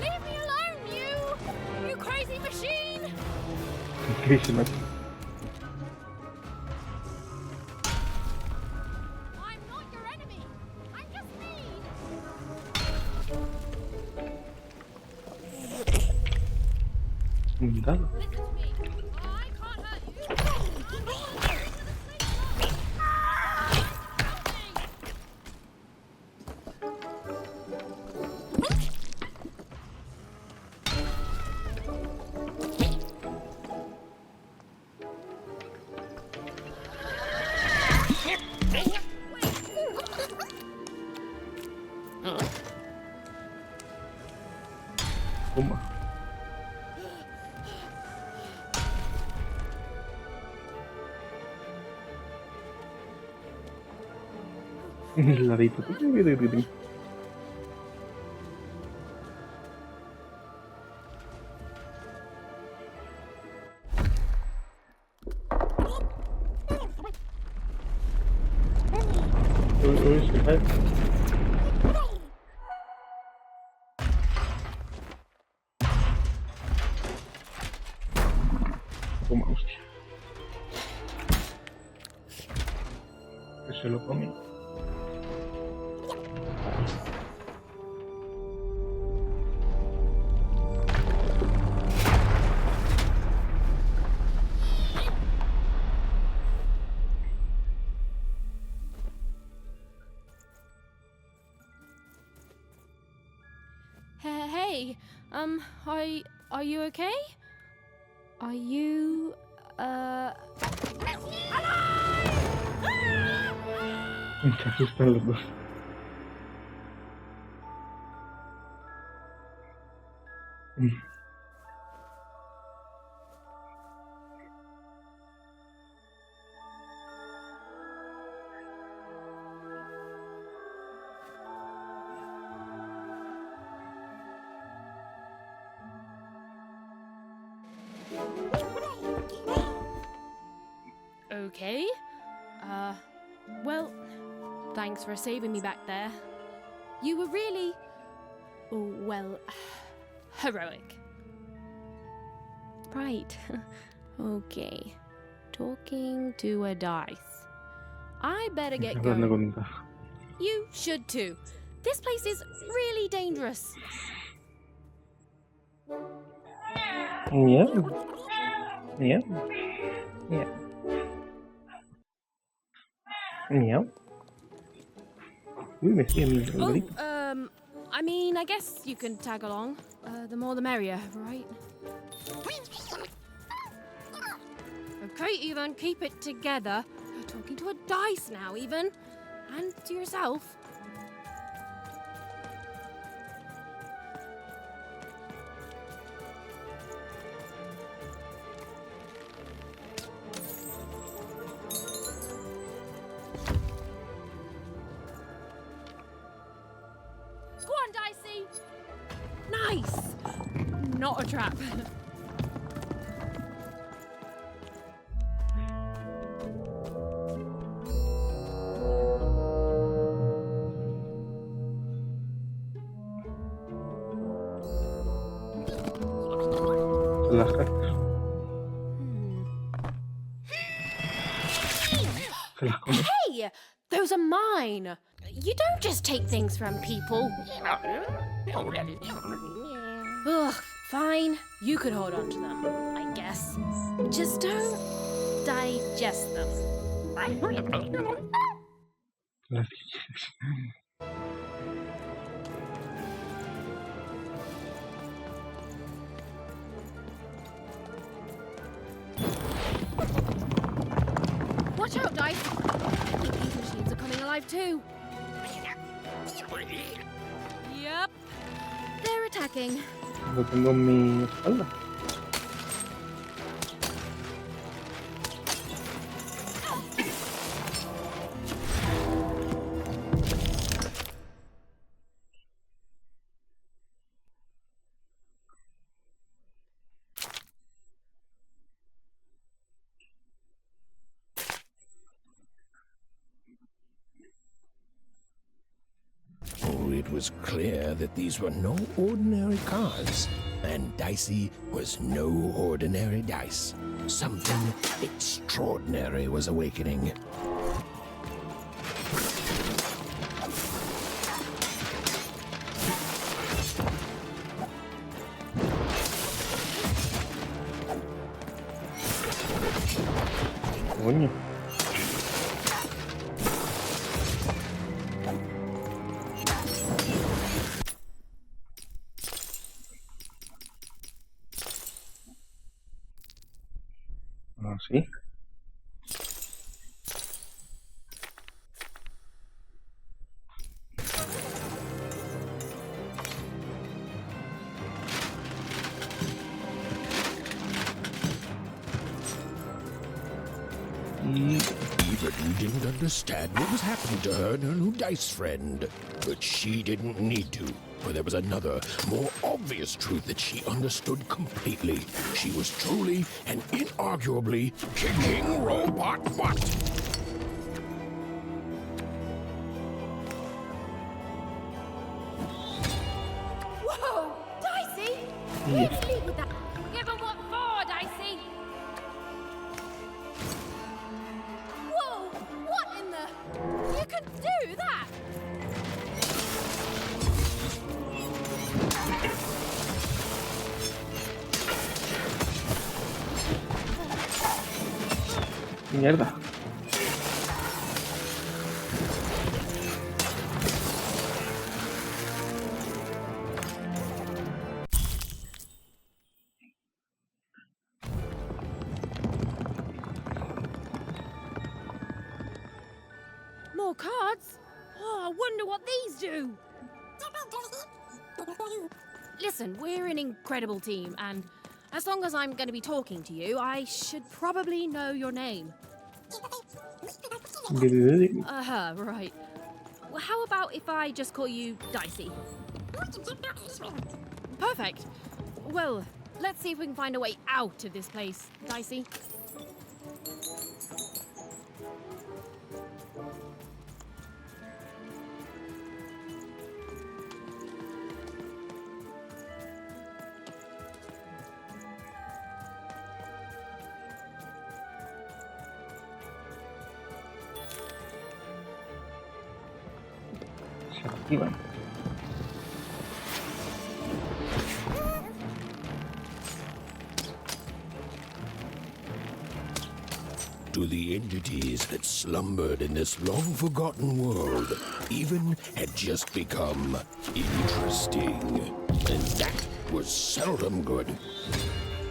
Leave me alone, you crazy machine! Crazy machine. I'm not your enemy. I'm just me. Un dado. Listen to me. I can't hurt you. Toma. El ladito. Se cae. Toma, hostia. Que se lo come. Hey, are you okay? Are you, Se asustan los dos. okay? Well, thanks for saving me back there. You were really, well, heroic. Right. Okay. Talking to a dice. I better get going. You should too. This place is really dangerous. Yeah. Yeah. Yeah. Yeah. Uy, me sigue mi drogadito. I mean, I guess you can tag along. The more the merrier, right? Okay, Ethan, keep it together. You're talking to a dice now, Ethan. And to yourself. not a trap. Las cartas. Se las come. Hey! Those are mine! You don't just take things from people. Ugh, fine. You could hold on to them, I guess. Just don't digest them. Las Watch out, Dice! These machines are coming alive too. Yep. They're attacking. Lo tengo en mi espalda. It was clear that these were no ordinary cards, and Dicey was no ordinary dice. Something extraordinary was awakening. Coño. ¿Sí? Even didn't understand what was happening to her and her new dice friend. But she didn't need to, for there was another, more obvious truth that she understood completely. She was truly and inarguably kicking robot butt. Whoa! Dicey! Let's leave with that. Give them what for, Dicey! Whoa! What in the... You can do that! Mierda. More cards? Oh, I wonder what these do. Listen, we're an incredible team, and as long as I'm going to be talking to you, I should probably know your name. Right. Well, how about if I just call you Dicey? Perfect. Well, let's see if we can find a way out of this place, Dicey. Se activan. To the entities that slumbered in this long-forgotten world, even had just become interesting. And that was seldom good.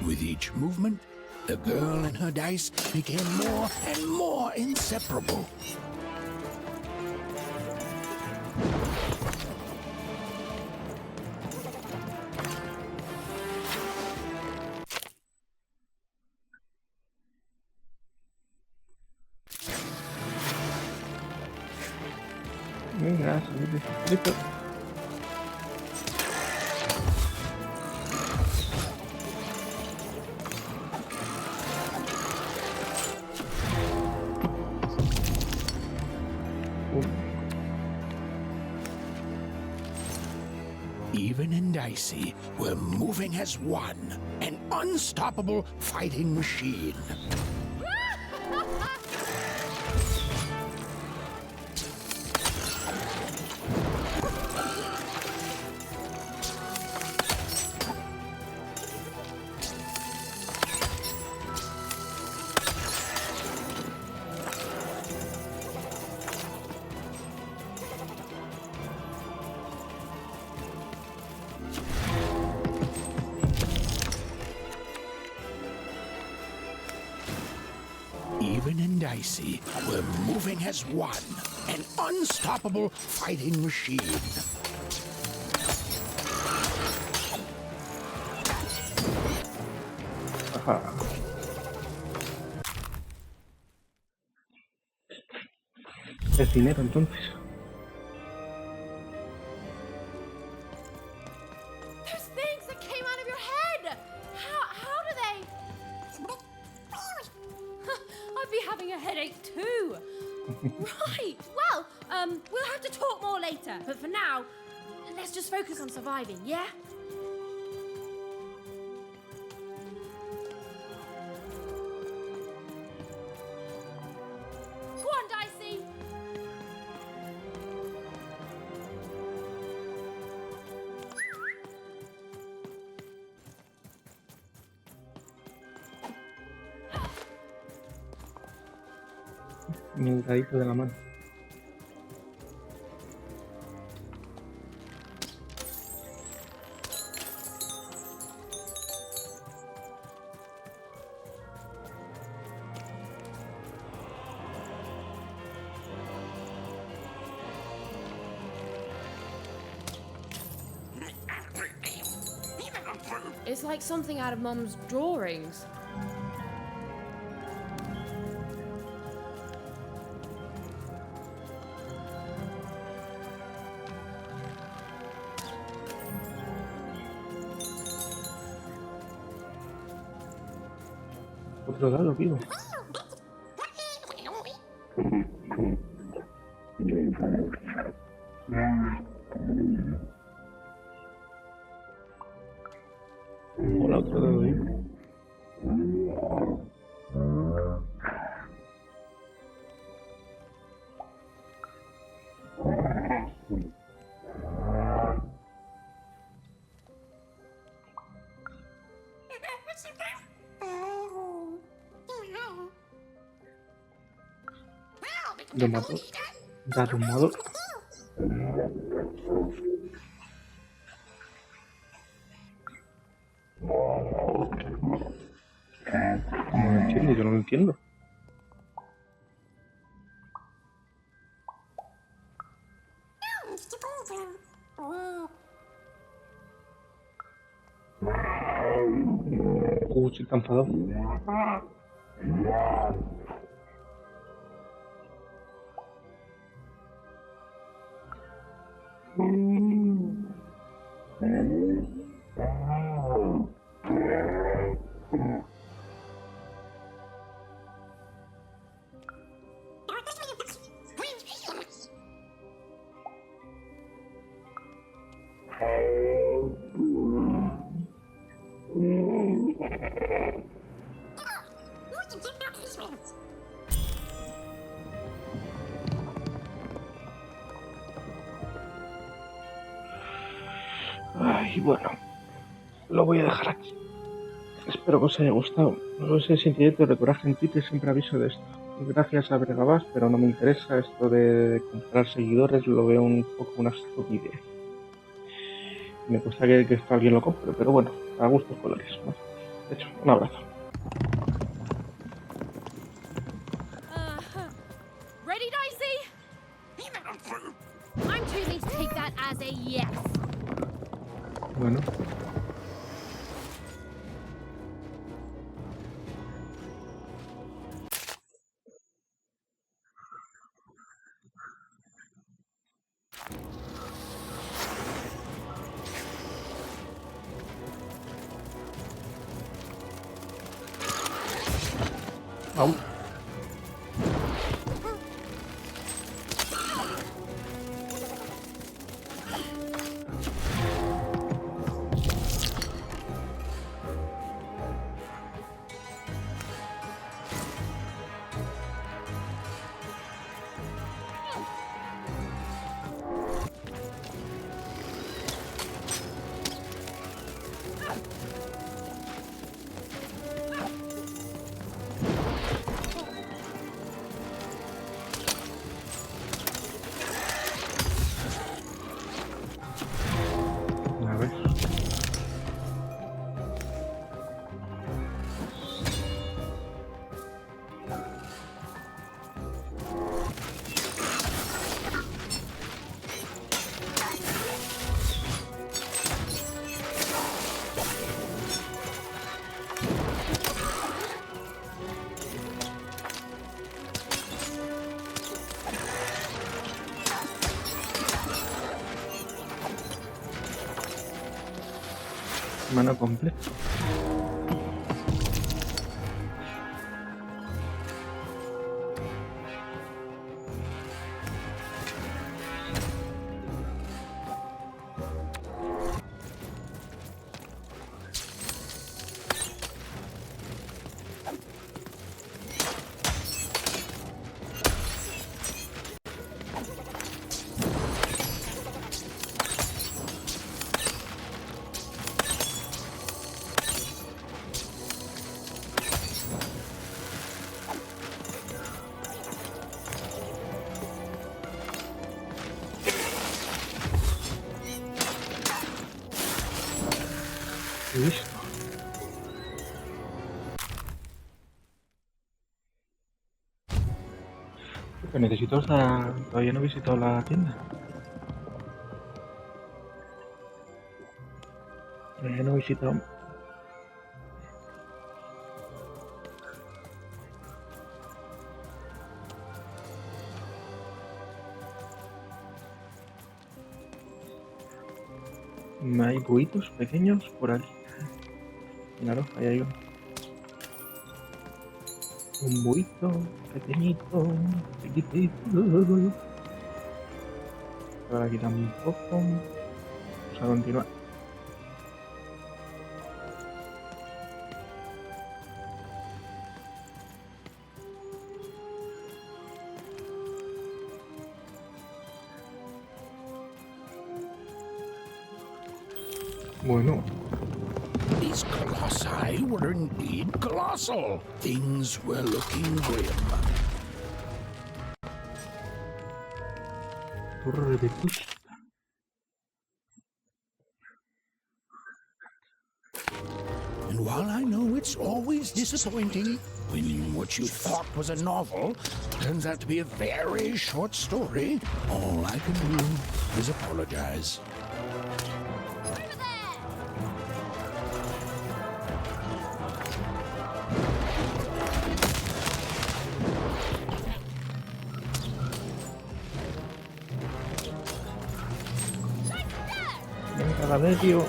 With each movement, the girl and her dice became more and more inseparable. Venga, subir de distrito. Dicey were moving as one, an unstoppable fighting machine. Even and Dicey were moving as one, an unstoppable fighting machine. Ajá. Es dinero entonces. There's things that came out of your head! How do they... I'd be having a headache too. Right, well, we'll have to talk more later. But for now, let's just focus on surviving, yeah? Go on, Dicey! Mi dedito de la mano. It's like something out of Mum's drawings. Otro dado, vivo. Hola, otro dado vivo. Lo mato. Dado un modo. No lo entiendo, yo no lo entiendo. Estoy tan enfadado. Ay, bueno, lo voy a dejar aquí. Espero que os haya gustado. No sé si en directo de coraje en Twitter siempre aviso de esto. Gracias a Bregabás, pero no me interesa esto de comprar seguidores, lo veo un poco una estupidez. Me cuesta que esto alguien lo compre, pero bueno, a gustos colores, ¿no? De hecho, un abrazo. Ready, Dicey? I'm too pleased to take that as a yes. Bueno. Au. hermano completo. Listo. Necesito todavía no he visitado la tienda. Todavía no he visitado. Hay buitos pequeños por aquí. Claro, ahí hay uno. Un buito pequeñito, chiquitito. Por aquí tampoco. Vamos a continuar. Bueno. These colossi were indeed colossal. Things were looking grim. Torre de Pus. And while I know it's always disappointing when what you thought was a novel turns out to be a very short story, all I can do is apologize. Venga, la medio.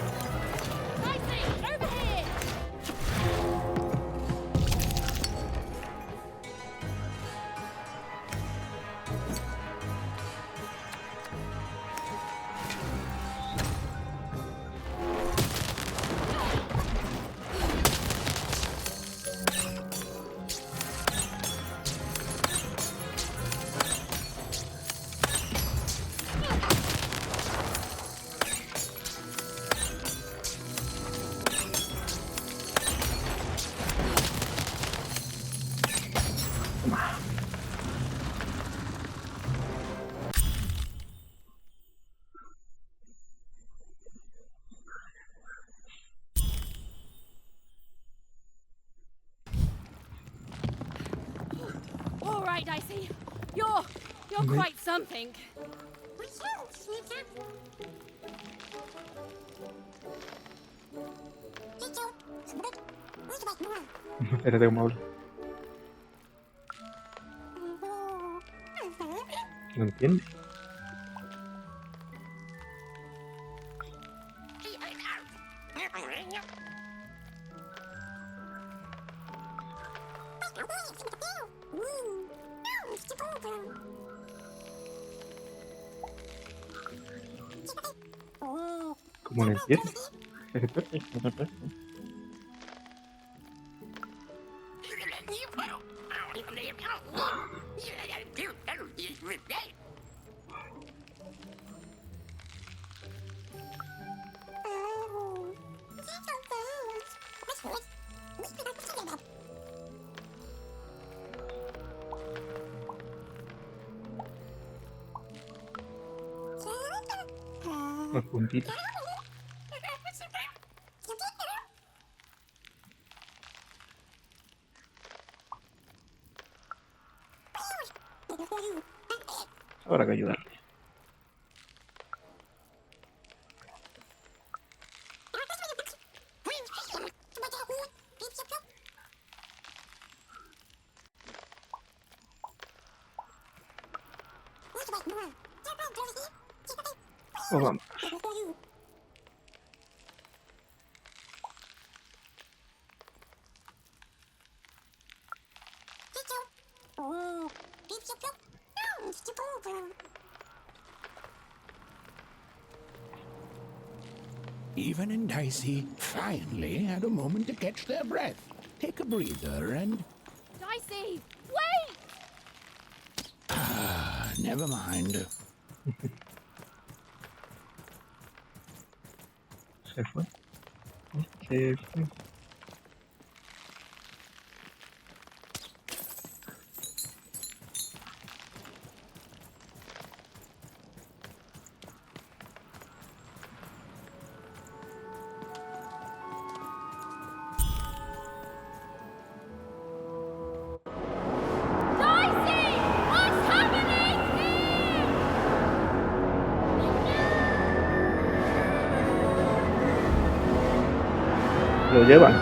All right, Dicey. You're quite something. Espérate cómo hablo. ¿No entiendes? ¿Cómo no entiendes? Los puntitos. Habrá que ayudarle. Pues vamos. Even and Dicey finally had a moment to catch their breath, take a breather, and... Dicey, wait! Never mind. Se fue. Se fue. Lo llevan.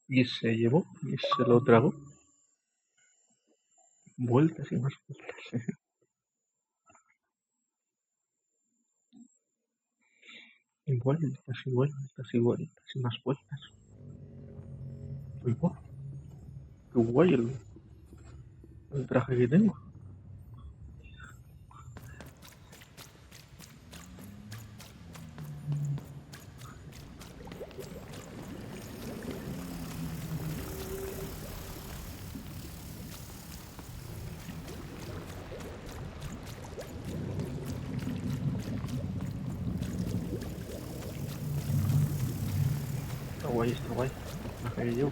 Y se llevó y se lo tragó. Vueltas y más vueltas. Y vueltas y vueltas y vueltas y más vueltas. Uy, oh, qué guay el traje que tengo. Está guay. El traje que llevo.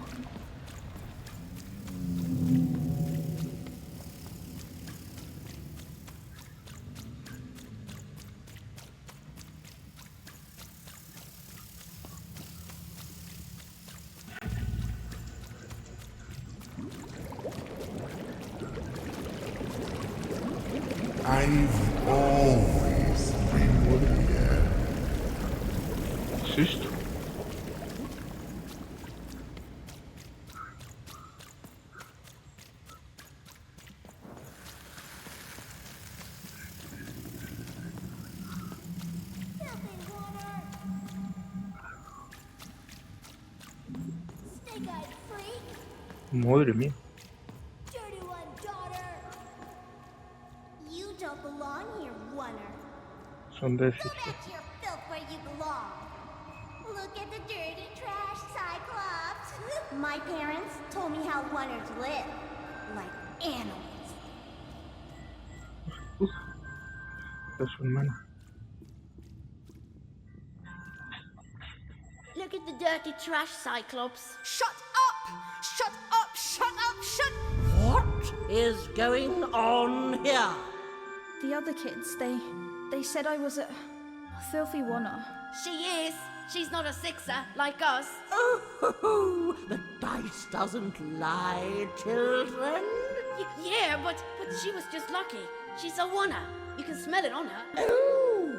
I've always been here. ¿Qué es esto? Madre mía. Dirty one, daughter. You don't belong here, Oner. Son de Go back to your filth where you belong. Look at the dirty trash, Cyclops. My parents told me how Oners live, like animals. Es su hermana. Look at the dirty trash, Cyclops. Shut up! Shut up! Shut up! Shut... What is going on here? The other kids, they said I was a filthy Oner. She is. She's not a sixer like us. Oh, the dice doesn't lie, children. Yeah, but she was just lucky. She's a oner. You can smell it on her. Oh,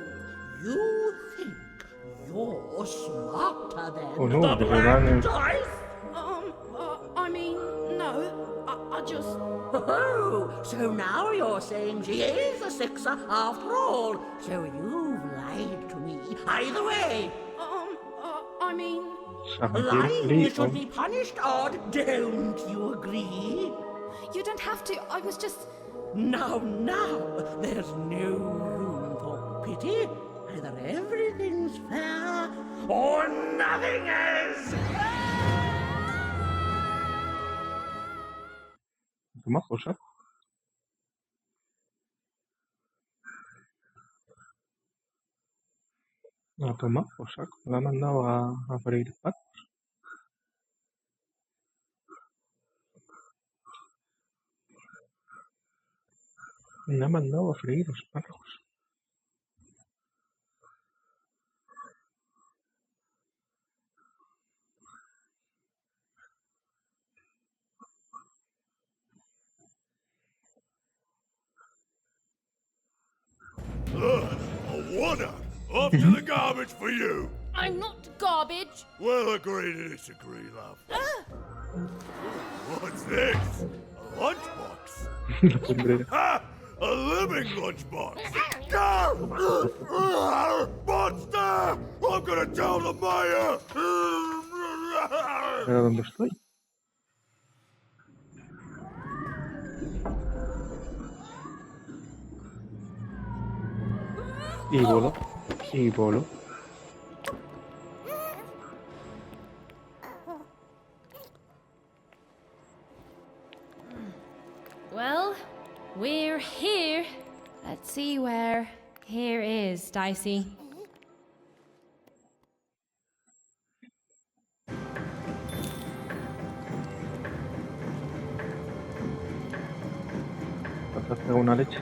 you think you're smarter than Oh no, the the black Dragón. dice? I mean, no. I just... Oh, so now you're saying she is a sixer after all. So you've lied to me. Either way. I mean... Lying should be punished odd, don't you agree? You don't have to, I was just... Now, there's no room for pity. Either everything's fair, or nothing is! Toma por saco. A tomar por saco. La ha mandado a freír patos. Me ha mandado a freír los espárragos. A Oner! Off to the garbage for you! I'm not garbage. We'll agree to disagree, love. What's this? A lunchbox? Ha! A living lunchbox! Monster! I'm gonna tell the mayor! ¿Pero dónde estoy? Y voló. Y voló. Well, we're here. Let's see where here is, Dicey. Pasaste una leche.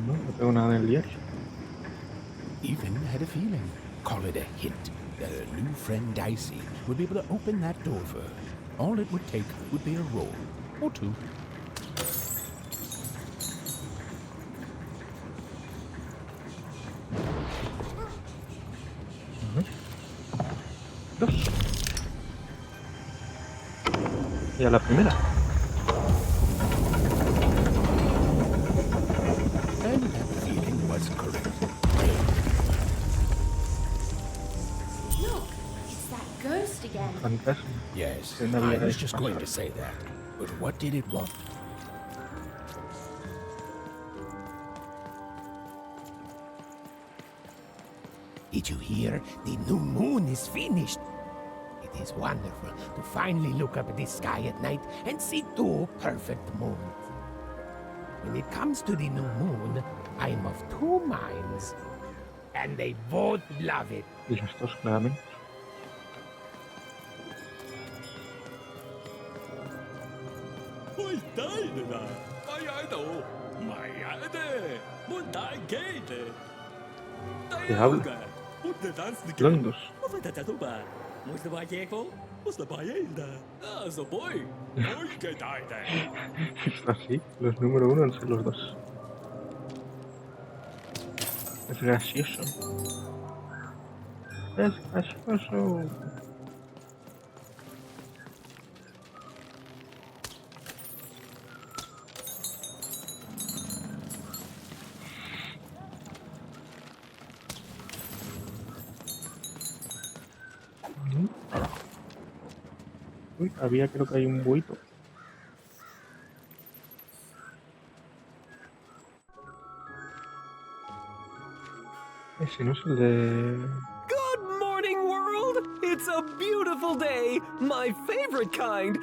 No tengo nada en el diario. Even had a feeling, call it a hint, that her new friend Dicey would be able to open that door for her. All it would take would be a roll or two. Dos. Y a la primera. And that feeling was correct. Look, it's that ghost again. Fantasma. Yes, I was just going to say that. But what did it want? Did you hear? The new moon is finished. It is wonderful to finally look up at the sky at night and see two perfect moons. When it comes to the new moon, I am of two minds. And they both love it. Y las dos claramente. ¿Qué habla? Londos. Está así, los número uno entre los dos. Es gracioso. Es gracioso. Uy, había, creo que hay un buito. Ese no es el de... Good morning, world! It's a beautiful day! My favorite kind!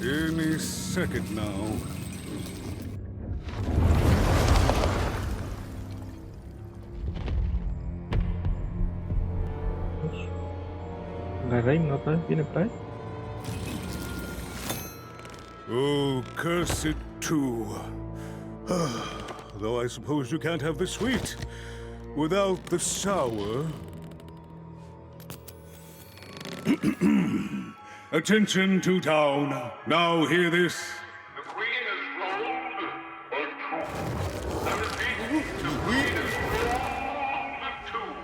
Any second now. La reina otra vez viene por ahí. Oh, curse it too. Though I suppose you can't have the sweet without the sour. Attention to town. Now hear this. The Queen is rolled or true. I repeat, the Queen is rolled or true.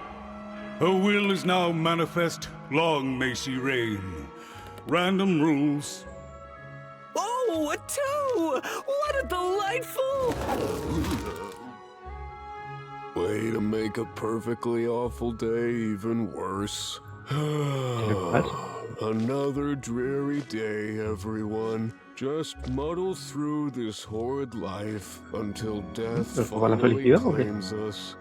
Her will is now manifest. Long may she reign. Random rules. Oh, a two! What a delightful... Way to make a perfectly awful day even worse. Another dreary day, everyone. Just muddle through this horrid life until death finally claims us.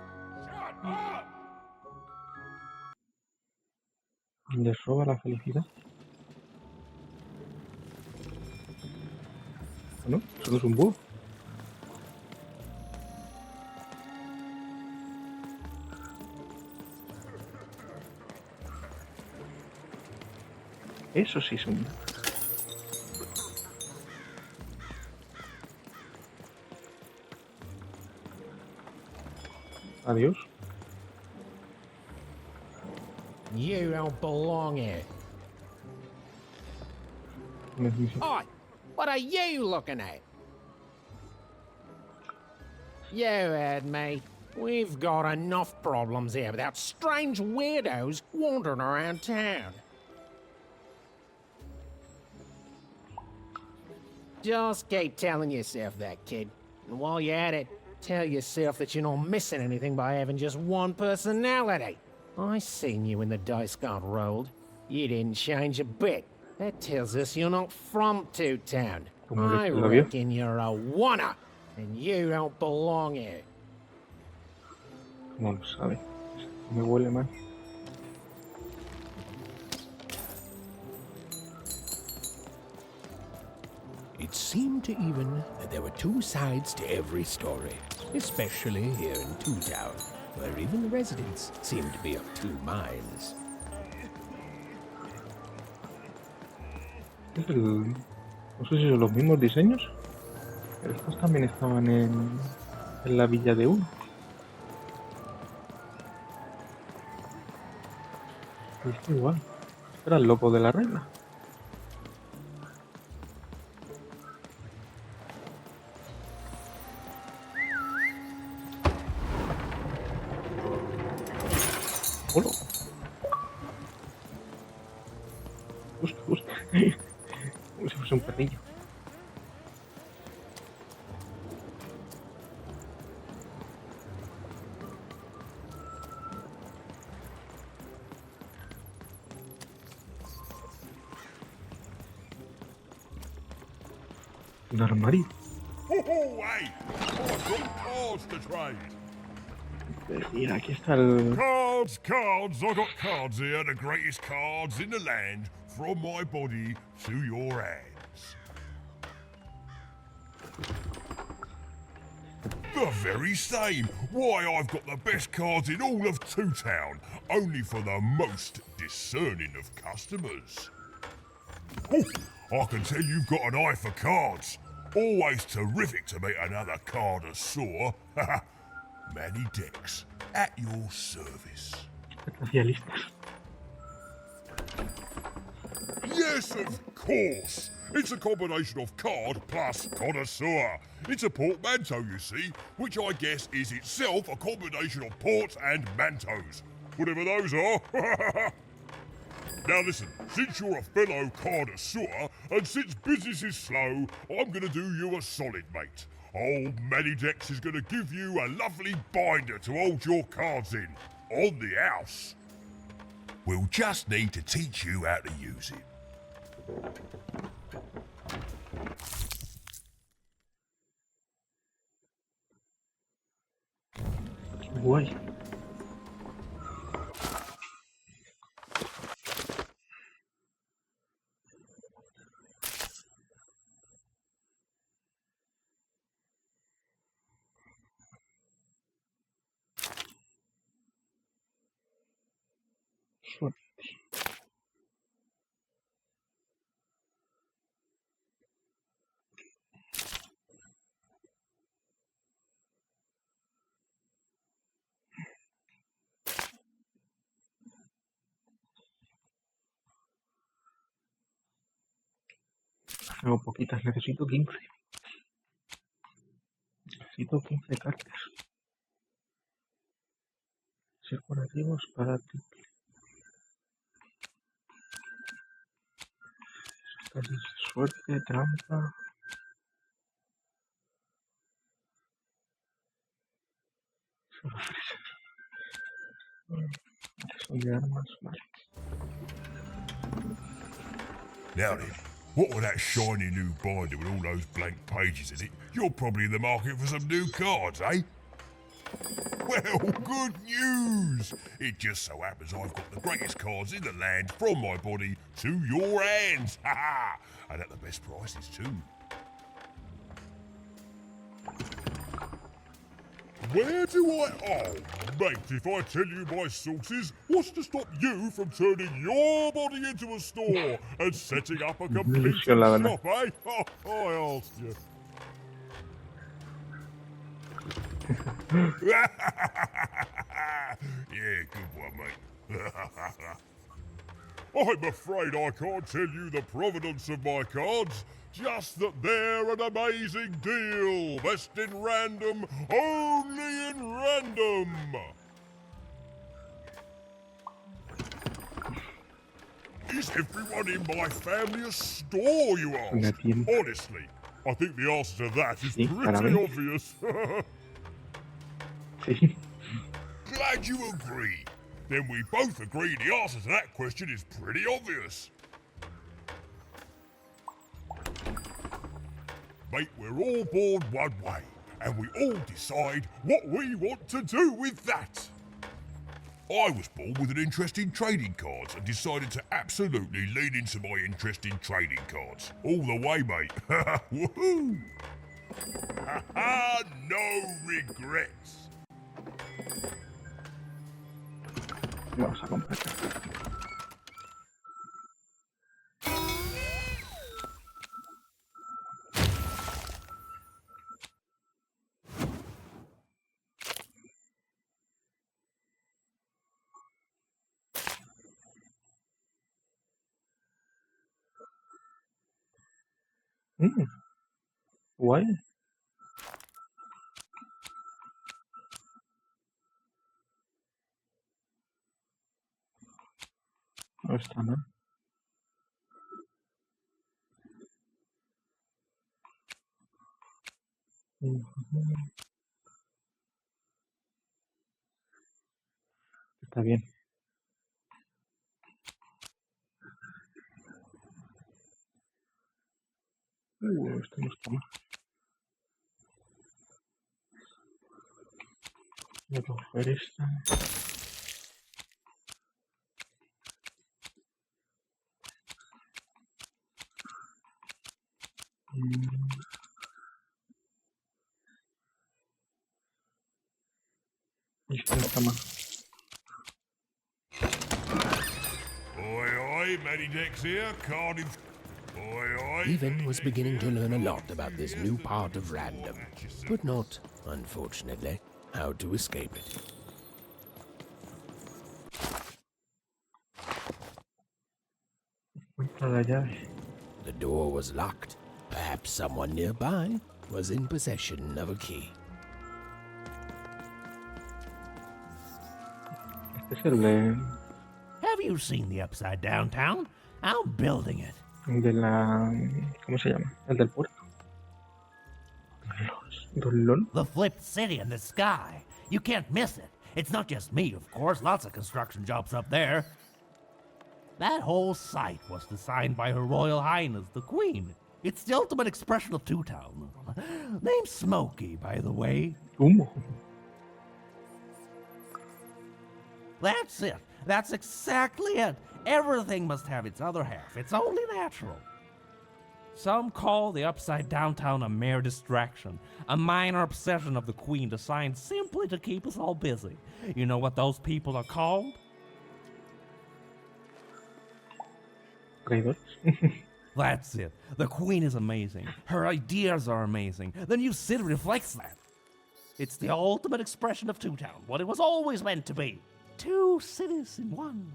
¿Les roba la felicidad? ¿No? Solo es un búho. Eso sí son... Adiós. You don't belong here. Oi! What are you looking at? You heard me. We've got enough problems here without strange weirdos wandering around town. Just keep telling yourself that, kid. And while you're at it, tell yourself that you're not missing anything by having just one personality. I seen you when the dice got rolled. You didn't change a bit. That tells us you're not from Two Town. I reckon you're a wanna, and you don't belong here. ¿Cómo lo sabe? Me huele mal. It seemed to even that there were two sides to every story, especially here in Two Town, where even the residents seemed to be of two minds. No sé si son los mismos diseños, pero estos también estaban en la villa de uno. Es igual. Era el loco de la reina. Hola. Busca, busca. Como si fuese un perrillo. Un armario. Hey! I've got cards to trade. Mira, aquí está el... Cards, cards, I got cards here, the greatest cards in the land, from my body to your hands. The very same. Why, I've got the best cards in all of Two Town, only for the most discerning of customers. Oh, I can tell you've got an eye for cards. Always terrific to meet another connoisseur. Manny Dex, at your service. Yes, of course. It's a combination of card plus connoisseur. It's a portmanteau, you see, which I guess is itself a combination of ports and mantos. Whatever those are. Now listen, since you're a fellow connoisseur, and since business is slow, I'm gonna do you a solid, mate. Old Manny Dex is gonna give you a lovely binder to hold your cards in, on the house. We'll just need to teach you how to use it. Guay. Suerte. Tengo poquitas, necesito 15. Necesito 15 cartas. Ser curativos para ti. Suerte, trampa. Son de armas, vale. Now then, what with that shiny new binder with all those blank pages in it, you're probably in the market for some new cards, eh? Well, good news! It just so happens I've got the greatest cards in the land from my body to your hands. Ha ha! And at the best prices too. Where do I... Oh, mate, if I tell you my sources, what's to stop you from turning your body into a store and setting up a complete shop, eh? Oh, I asked you. Yeah, good one, mate. I'm afraid I can't tell you the provenance of my cards, just that they're an amazing deal. Best in random, only in random. Is everyone in my family a store, you ask? Honestly, I think the answer to that is pretty obvious. Glad you agree. Then we both agree the answer to that question is pretty obvious. Mate, we're all born one way, and we all decide what we want to do with that. I was born with an interest in trading cards and decided to absolutely lean into my interest in trading cards. All the way, mate. Woohoo! No regrets. Vamos a completar. Guay. No está mal. Está bien. Esto no está mal. Voy a coger esta. Esto no está mal. Oi, oi, Matty Dex here, Cardiff. Oi, oi. Even was beginning to learn a lot about this new part of random, but not, unfortunately, how to escape it. The door was locked. Perhaps someone nearby was in possession of a key. Have you seen the Upside Down Town? I'm building it. De la... ¿Cómo se llama? El del puerto. ¿Dolón? The flipped city in the sky. You can't miss it. It's not just me, of course. Lots of construction jobs up there. That whole site was designed by Her Royal Highness, the Queen. It's the ultimate expression of Two Town. Name's Smokey, by the way. That's it. That's exactly it. Everything must have its other half. It's only natural. Some call the Upside Down Town a mere distraction, a minor obsession of the Queen designed simply to keep us all busy. You know what those people are called? That's it. The Queen is amazing. Her ideas are amazing. The new city reflects that. It's the ultimate expression of Two Town, what it was always meant to be. Two cities in one.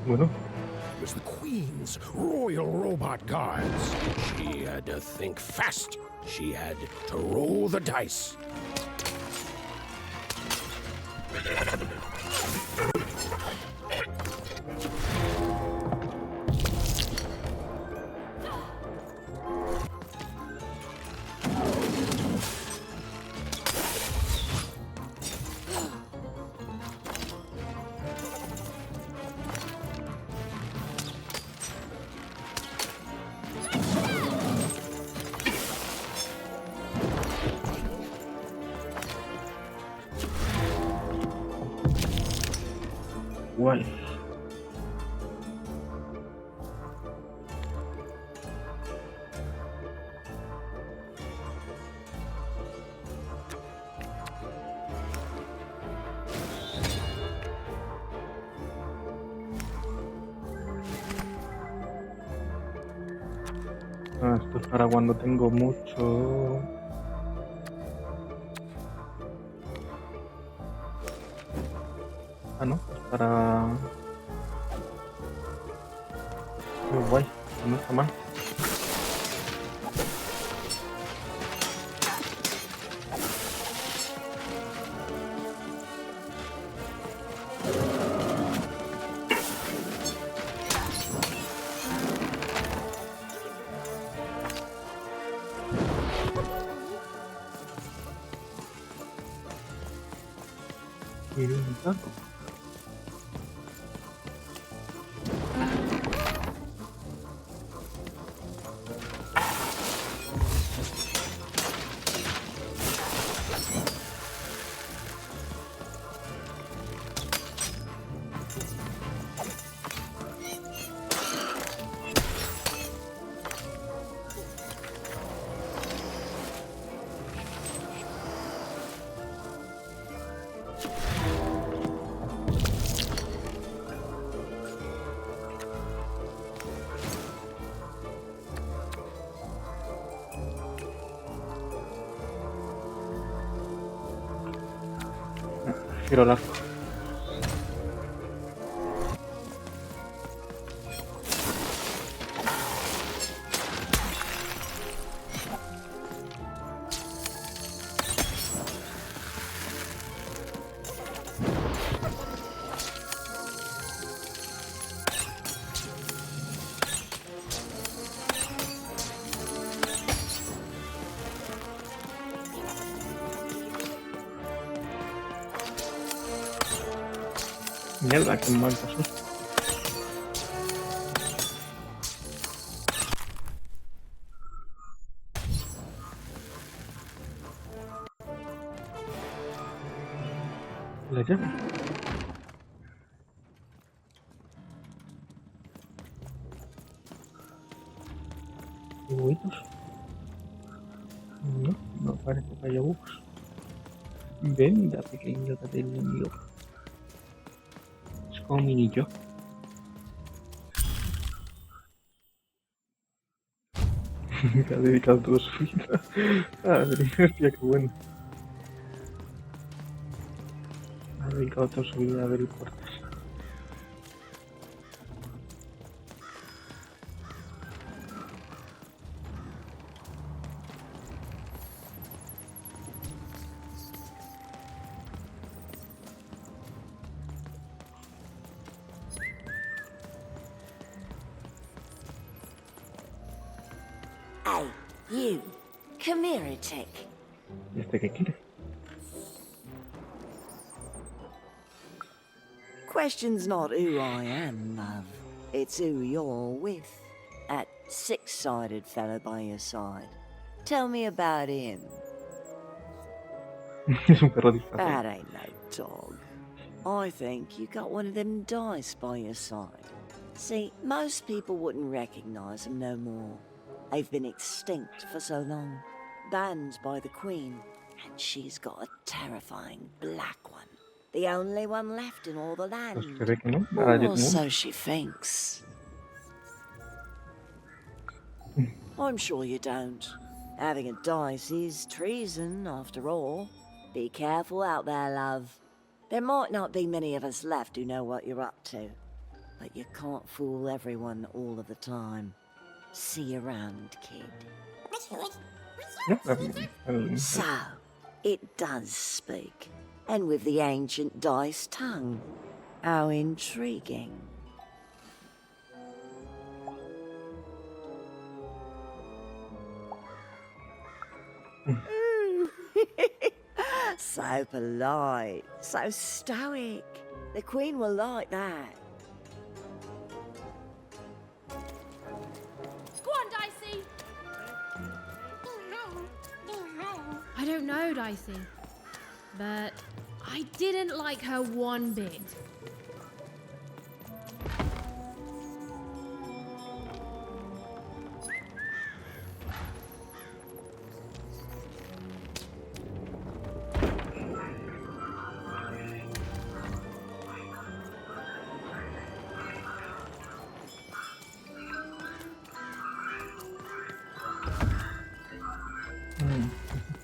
Bueno. It was the Queen's Royal Robot Guards. She had to think fast. She had to roll the dice. Guay. Ah, esto es para cuando tengo mucho... Ah, no, es para... Muy guay, no está mal. Y un dado. Giro el arco. Mierda, qué mal pasó. La llave. ¿Huevitos? No, no parece que haya bugs. Venda pequeñota del niño. Es como mi niño. Que ha dedicado toda su vida. Madre mía, hostia, qué bueno. Ha dedicado toda su vida a ver puertas. Hey, you. Come here a tick. ¿Y este qué quiere? Question's not who I am, love. It's who you're with. That six-sided fella by your side. Tell me about him. Es un perro disfrazado. That ain't no dog. I think you got one of them dice by your side. See, most people wouldn't recognize them no more. They've been extinct for so long. Banned by the Queen. And she's got a terrifying black one. The only one left in all the land. Pues se ve que no. Ahora ya Or tengo so uno. she thinks. I'm sure you don't. Having a dice is treason, after all. Be careful out there, love. There might not be many of us left who know what you're up to. But you can't fool everyone all of the time. See you around, kid. So, it does speak. And with the ancient dice tongue. How intriguing. So polite, so stoic. The Queen will like that. Go on, Dicey! I don't know, Dicey. But I didn't like her one bit.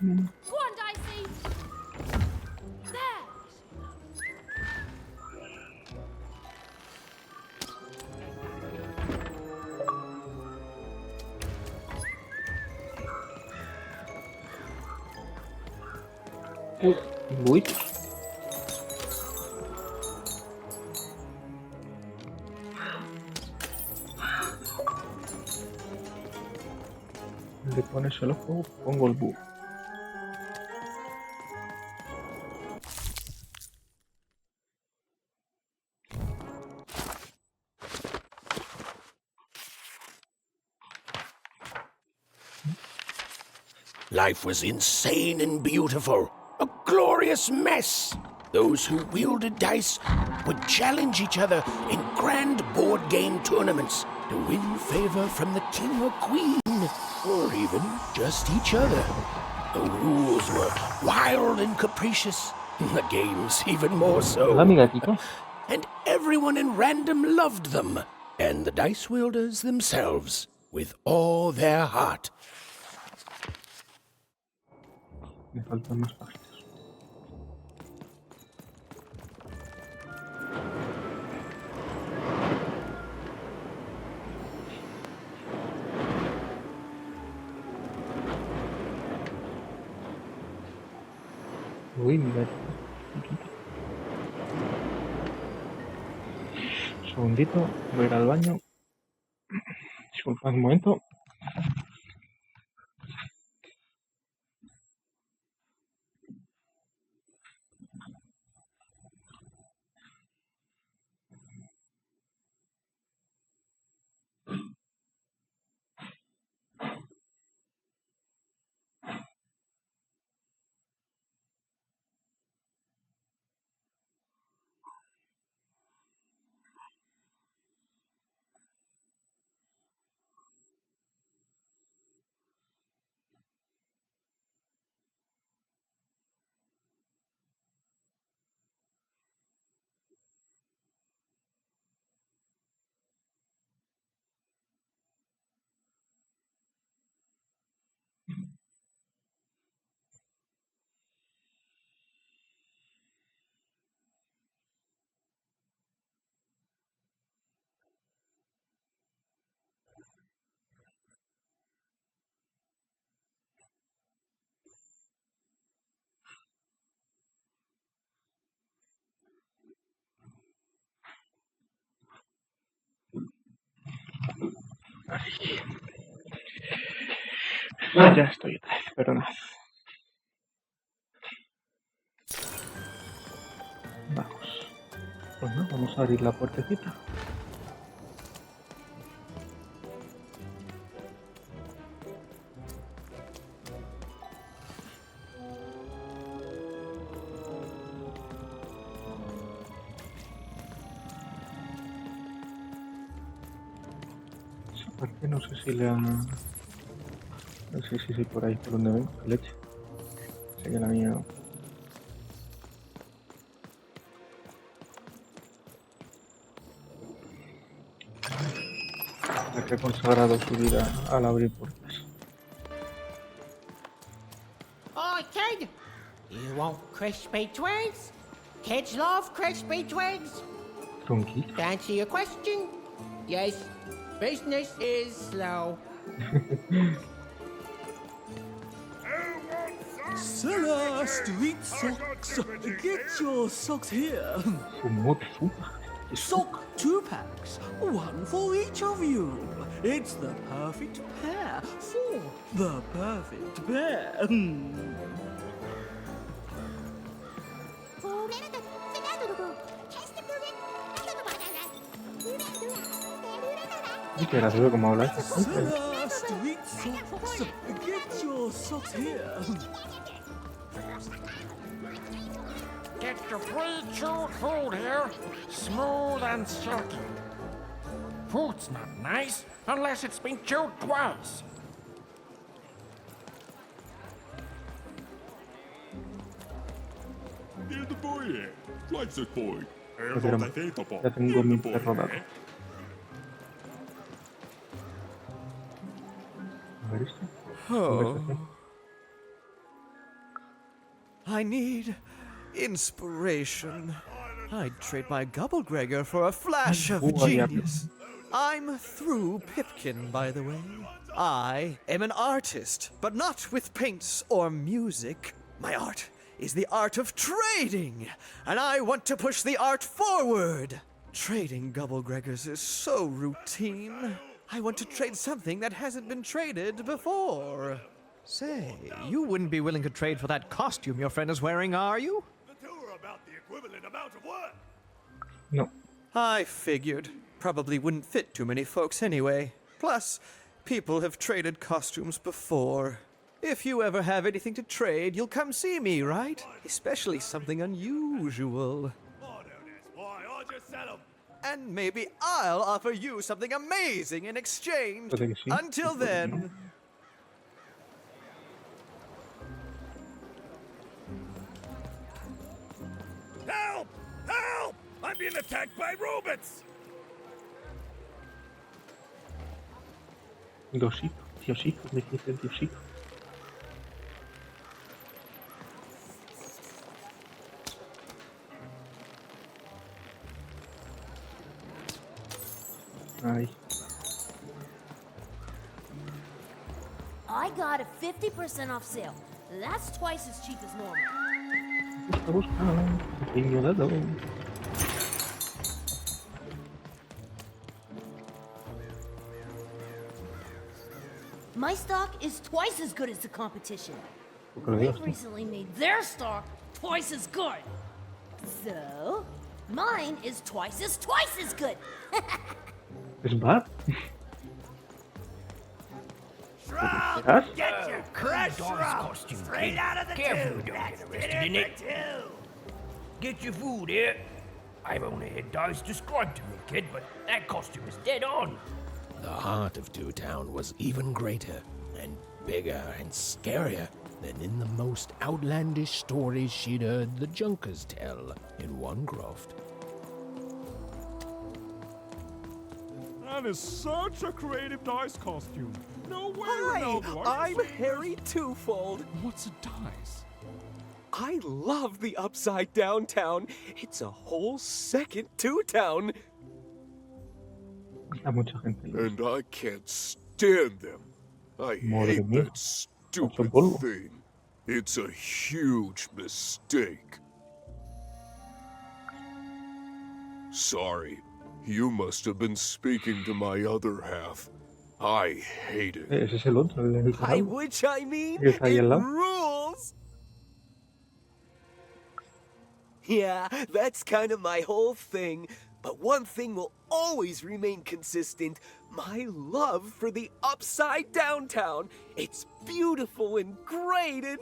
Go on, Dicey. There. Uy. Le pones el ojo, pongo el búho. Life was insane and beautiful. A glorious mess. Those who wielded dice would challenge each other in grand board game tournaments to win favor from the king or queen, or even just each other. The rules were wild and capricious, the games even more so. And everyone in random loved them, and the dice wielders themselves, with all their heart. Me faltan más páginas. Uy, mira. Un segundito, voy a ir al baño. Disculpad un momento. Ya estoy otra vez, pero nada. Vamos. Bueno, vamos a abrir la puertecita. Esa parte no sé si le han... No sé si por ahí, por donde ven, leche. Sé que la mía... La que ha consagrado su vida al abrir puertas. Oi, kid! You want crispy twigs? Kids love crispy twigs. Tronquito. To answer your question, yes, business is slow. Seller Street Socks. Get your socks here. Sock 2-packs, one for each of you. It's the perfect pair for the perfect pair. Y qué gracioso como habla este. Seller Street Socks. Get your socks here. Get your pre-chewed food here, smooth and silky. Food's not nice unless it's been chewed twice. There's the boy here. What's the boy? Ya tengo mi perro dado. A ver esto. Conversación. I need inspiration. I'd trade my Gubblegregor for a flash of genius. I'm through Pipkin, by the way. I am an artist, but not with paints or music. My art is the art of trading, and I want to push the art forward. Trading Gubblegregors is so routine. I want to trade something that hasn't been traded before. Say, you wouldn't be willing to trade for that costume your friend is wearing, are you? The two are about the equivalent amount of work. No. I figured. Probably wouldn't fit too many folks anyway. Plus, people have traded costumes before. If you ever have anything to trade, you'll come see me, right? Especially something unusual. Why, I'll just sell them. And maybe I'll offer you something amazing in exchange. Until then... Help! Help! I'm being attacked by robots! Diosito, Diosito, me dice el Diosito. Ay. I got a 50% off sale. That's twice as cheap as normal. Está buscando pequeño dado. My stock is twice as good as the competition. Porque They've recently made their stock twice as good. So, mine is twice as good. ¿Es bad? Shroud, get your crush Shroud straight out of the tube. That's dinner for two. Get your food here. I've only had dice described to me, kid, but that costume is dead on. The heart of Two Town was even greater and bigger and scarier than in the most outlandish stories she'd heard the Junkers tell in one croft. That is such a creative dice costume. No way, Hi, Ronaldo. I'm Harry Twofold. What's a dice? I love the Upside Down Town. It's a whole second Two Town. And I can't stand them. I hate that stupid thing. It's a huge mistake. Sorry, you must have been speaking to my other half. I hate it. Ese es el otro, el del By canal. which I mean, ¿Y está ahí it al lado? rules. Yeah, that's kind of my whole thing. But one thing will always remain consistent. My love for the Upside Down Town. It's beautiful and great and...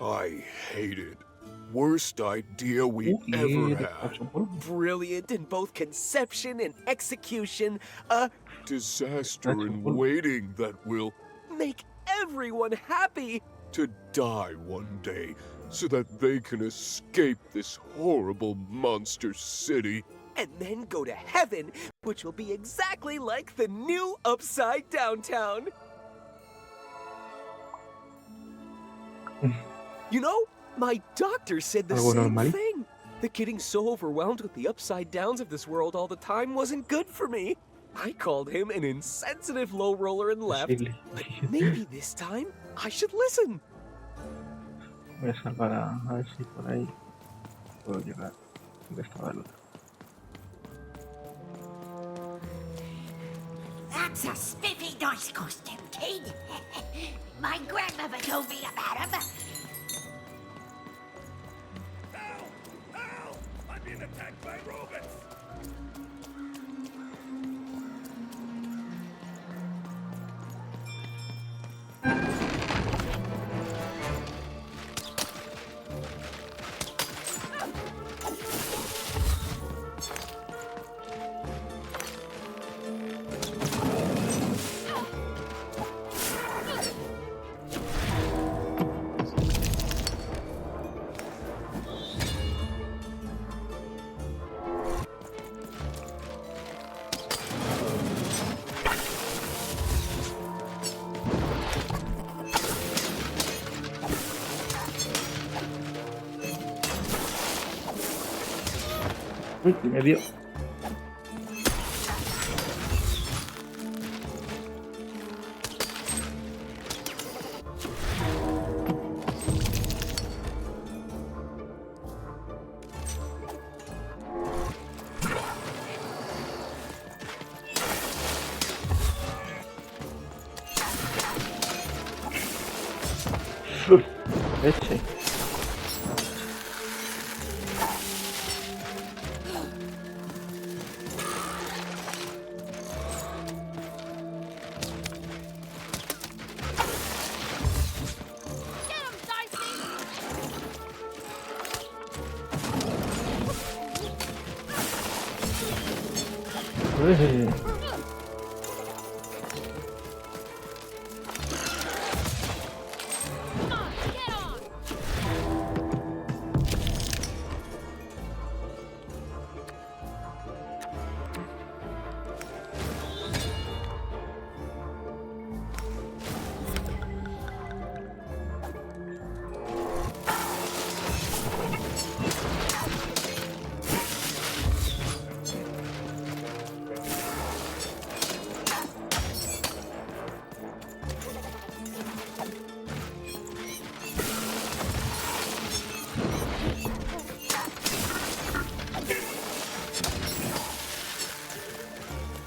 I hate it. Worst idea we ever had. Brilliant in both conception and execution. A disaster in waiting that will make everyone happy. To die one day so that they can escape this horrible monster city. And then go to heaven, which will be exactly like the new Upside Down Town. You know, my doctor said the same thing. That getting so overwhelmed with the upside downs of this world all the time wasn't good for me. I called him an insensitive low roller and left. But maybe this time I should listen. Voy a salvar a ver si por ahí puedo llegar. ¿Dónde estaba el otro? That's a spiffy dice costume, kid. My grandmother told me about him. Help! I'm being attacked by robots! Uy, me dio. Leche.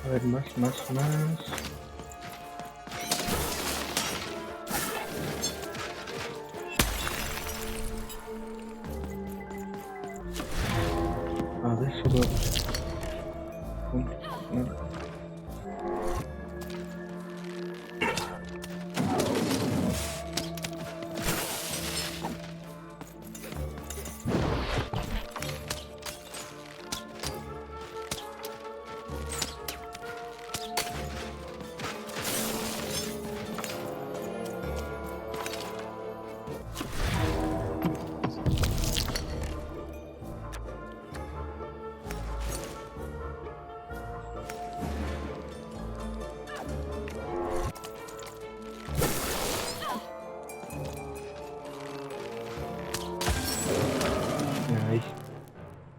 A ver, más. A ver si puedo. No.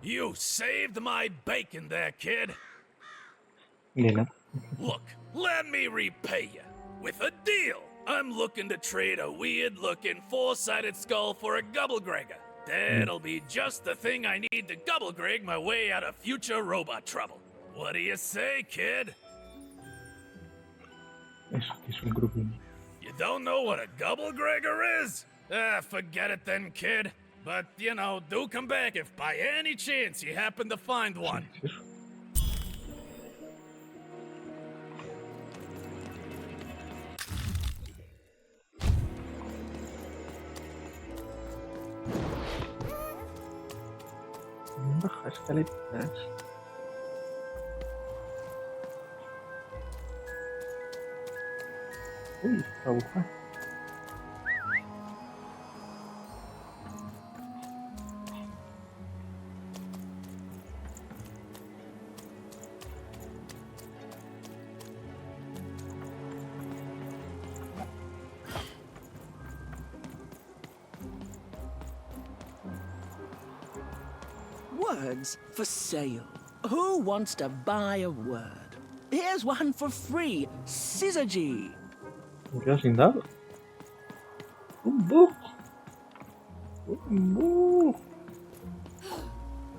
You saved my bacon there, kid. Nena. Look, let me repay you with a deal. I'm looking to trade a weird-looking four-sided skull for a Gubblegregger. That'll be just the thing I need to Gubblegreg my way out of future robot trouble. What do you say, kid? Eso que es un grupo. You don't know what a Gubblegregger is? Forget it then, kid. But, you know, do come back if by any chance you happen to find one. Baja escaleras. Uy, aguja. Words for sale. Who wants to buy a word? Here's one for free. Syzygy. Me quedo sin dado. Un bug. Un bug.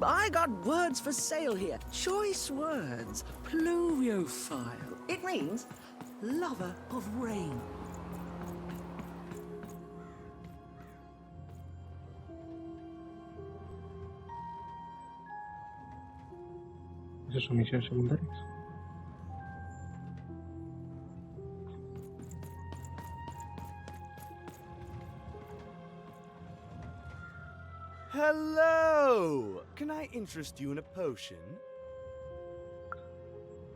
I got words for sale here. Choice words. Pluviophile. It means lover of rain. Esas son misiones secundarias. Hello! Can I interest you in a potion?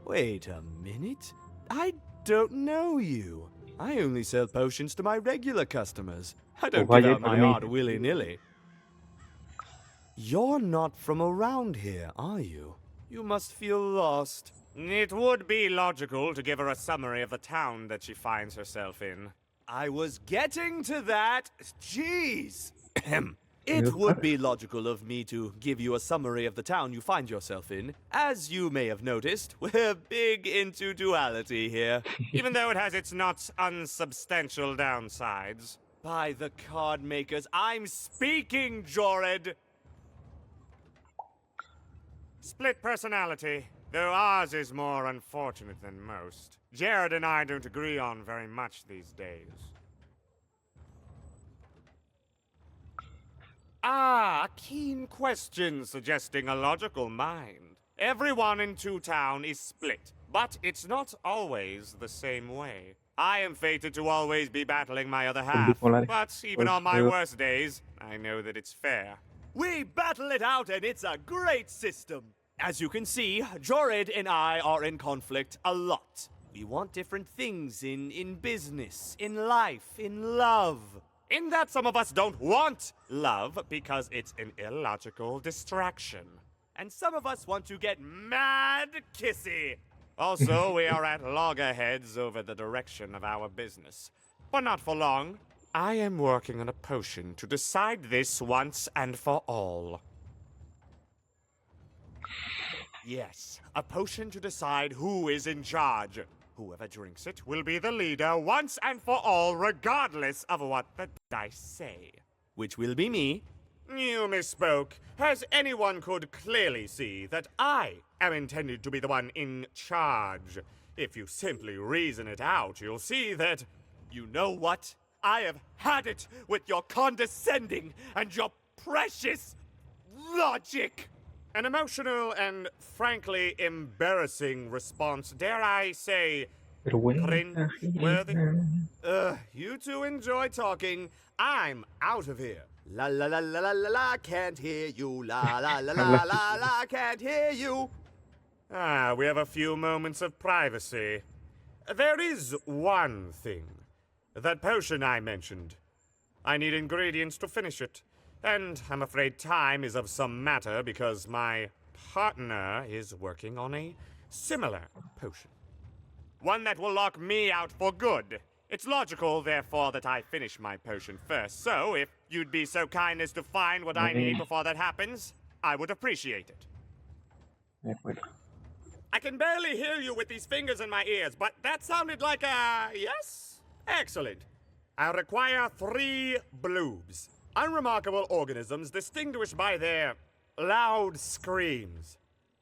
Wait a minute. I don't know you. I only sell potions to my regular customers. I don't give out my art willy-nilly. You're not from around here, are you? You must feel lost. It would be logical to give her a summary of the town that she finds herself in. I was getting to that. Jeez. It would be logical of me to give you a summary of the town you find yourself in. As you may have noticed, we're big into duality here. Even though it has its not unsubstantial downsides. By the card makers, I'm speaking, Jorid! Split personality, though ours is more unfortunate than most. Jared and I don't agree on very much these days. Ah, a keen question suggesting a logical mind. Everyone in Two Town is split, but it's not always the same way. I am fated to always be battling my other half, but even on my worst days, I know that it's fair. We battle it out and it's a great system. As you can see, Jorid and I are in conflict a lot. We want different things in business, in life, in love. In that some of us don't want love because it's an illogical distraction. And some of us want to get mad kissy. Also, we are at loggerheads over the direction of our business. But not for long. I am working on a potion to decide this once and for all. Yes, a potion to decide who is in charge. Whoever drinks it will be the leader once and for all, regardless of what the dice say. Which will be me. You misspoke, as anyone could clearly see that I am intended to be the one in charge. If you simply reason it out, you'll see that... You know what? I have had it with your condescending and your precious logic. An emotional and frankly embarrassing response, dare I say, cringe-worthy. You two enjoy talking. I'm out of here. La la la la la la la, can't hear you. La la la la la la, can't hear you. Ah, we have a few moments of privacy. There is one thing. That potion I mentioned. I need ingredients to finish it. And I'm afraid time is of some matter because my partner is working on a similar potion. One that will lock me out for good. It's logical, therefore, that I finish my potion first. So, if you'd be so kind as to find what I need before that happens, I would appreciate it. I can barely hear you with these fingers in my ears, but that sounded like a yes? Excellent. I require 3 bloobs. Unremarkable organisms distinguished by their loud screams.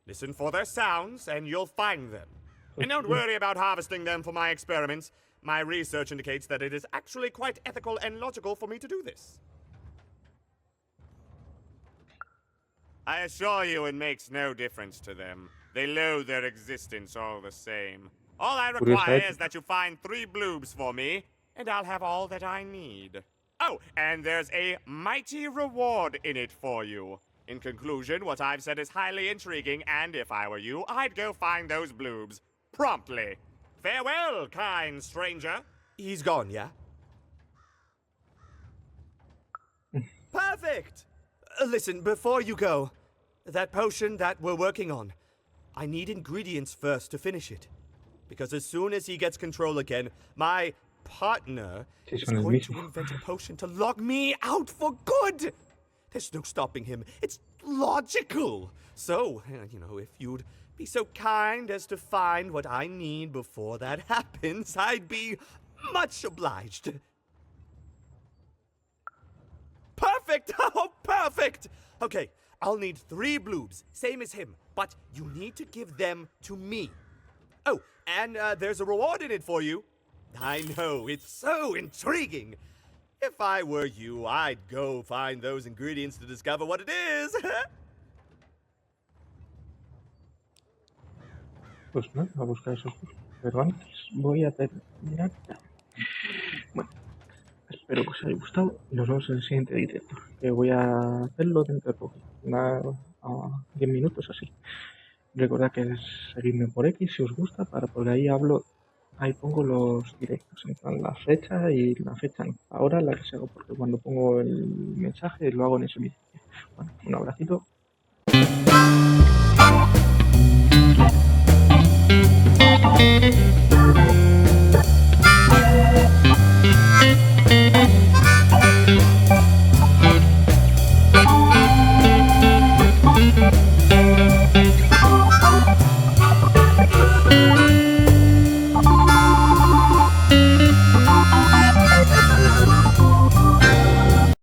Listen for their sounds, and you'll find them. And don't worry about harvesting them for my experiments. My research indicates that it is actually quite ethical and logical for me to do this. I assure you it makes no difference to them. They loathe their existence all the same. All I require is that you find 3 bloobs for me, and I'll have all that I need. Oh, and there's a mighty reward in it for you. In conclusion, what I've said is highly intriguing, and if I were you, I'd go find those bloobs. Promptly. Farewell, kind stranger. He's gone, yeah? Perfect! Listen, before you go, that potion that we're working on, I need ingredients first to finish it. Because as soon as he gets control again, my partner is going to invent a potion to lock me out for good. There's no stopping him. It's logical. So, if you'd be so kind as to find what I need before that happens, I'd be much obliged. Perfect! Oh, perfect! Okay, I'll need 3 bloobs, same as him, but you need to give them to me. Oh, and there's a reward in it for you. I know, it's so intriguing. If I were you, I'd go find those ingredients to discover what it is. Pues no, voy a buscar esos. Pero antes voy a terminar. Bueno, espero que os haya gustado y nos vemos en el siguiente directo. Que voy a hacerlo dentro de poco, a 10 minutos así. Recordad que seguidme por X si os gusta, porque ahí hablo. Ahí pongo los directos, en plan la fecha y la fecha no. Ahora la que se hago, porque cuando pongo el mensaje lo hago en ese vídeo. Bueno, un abracito.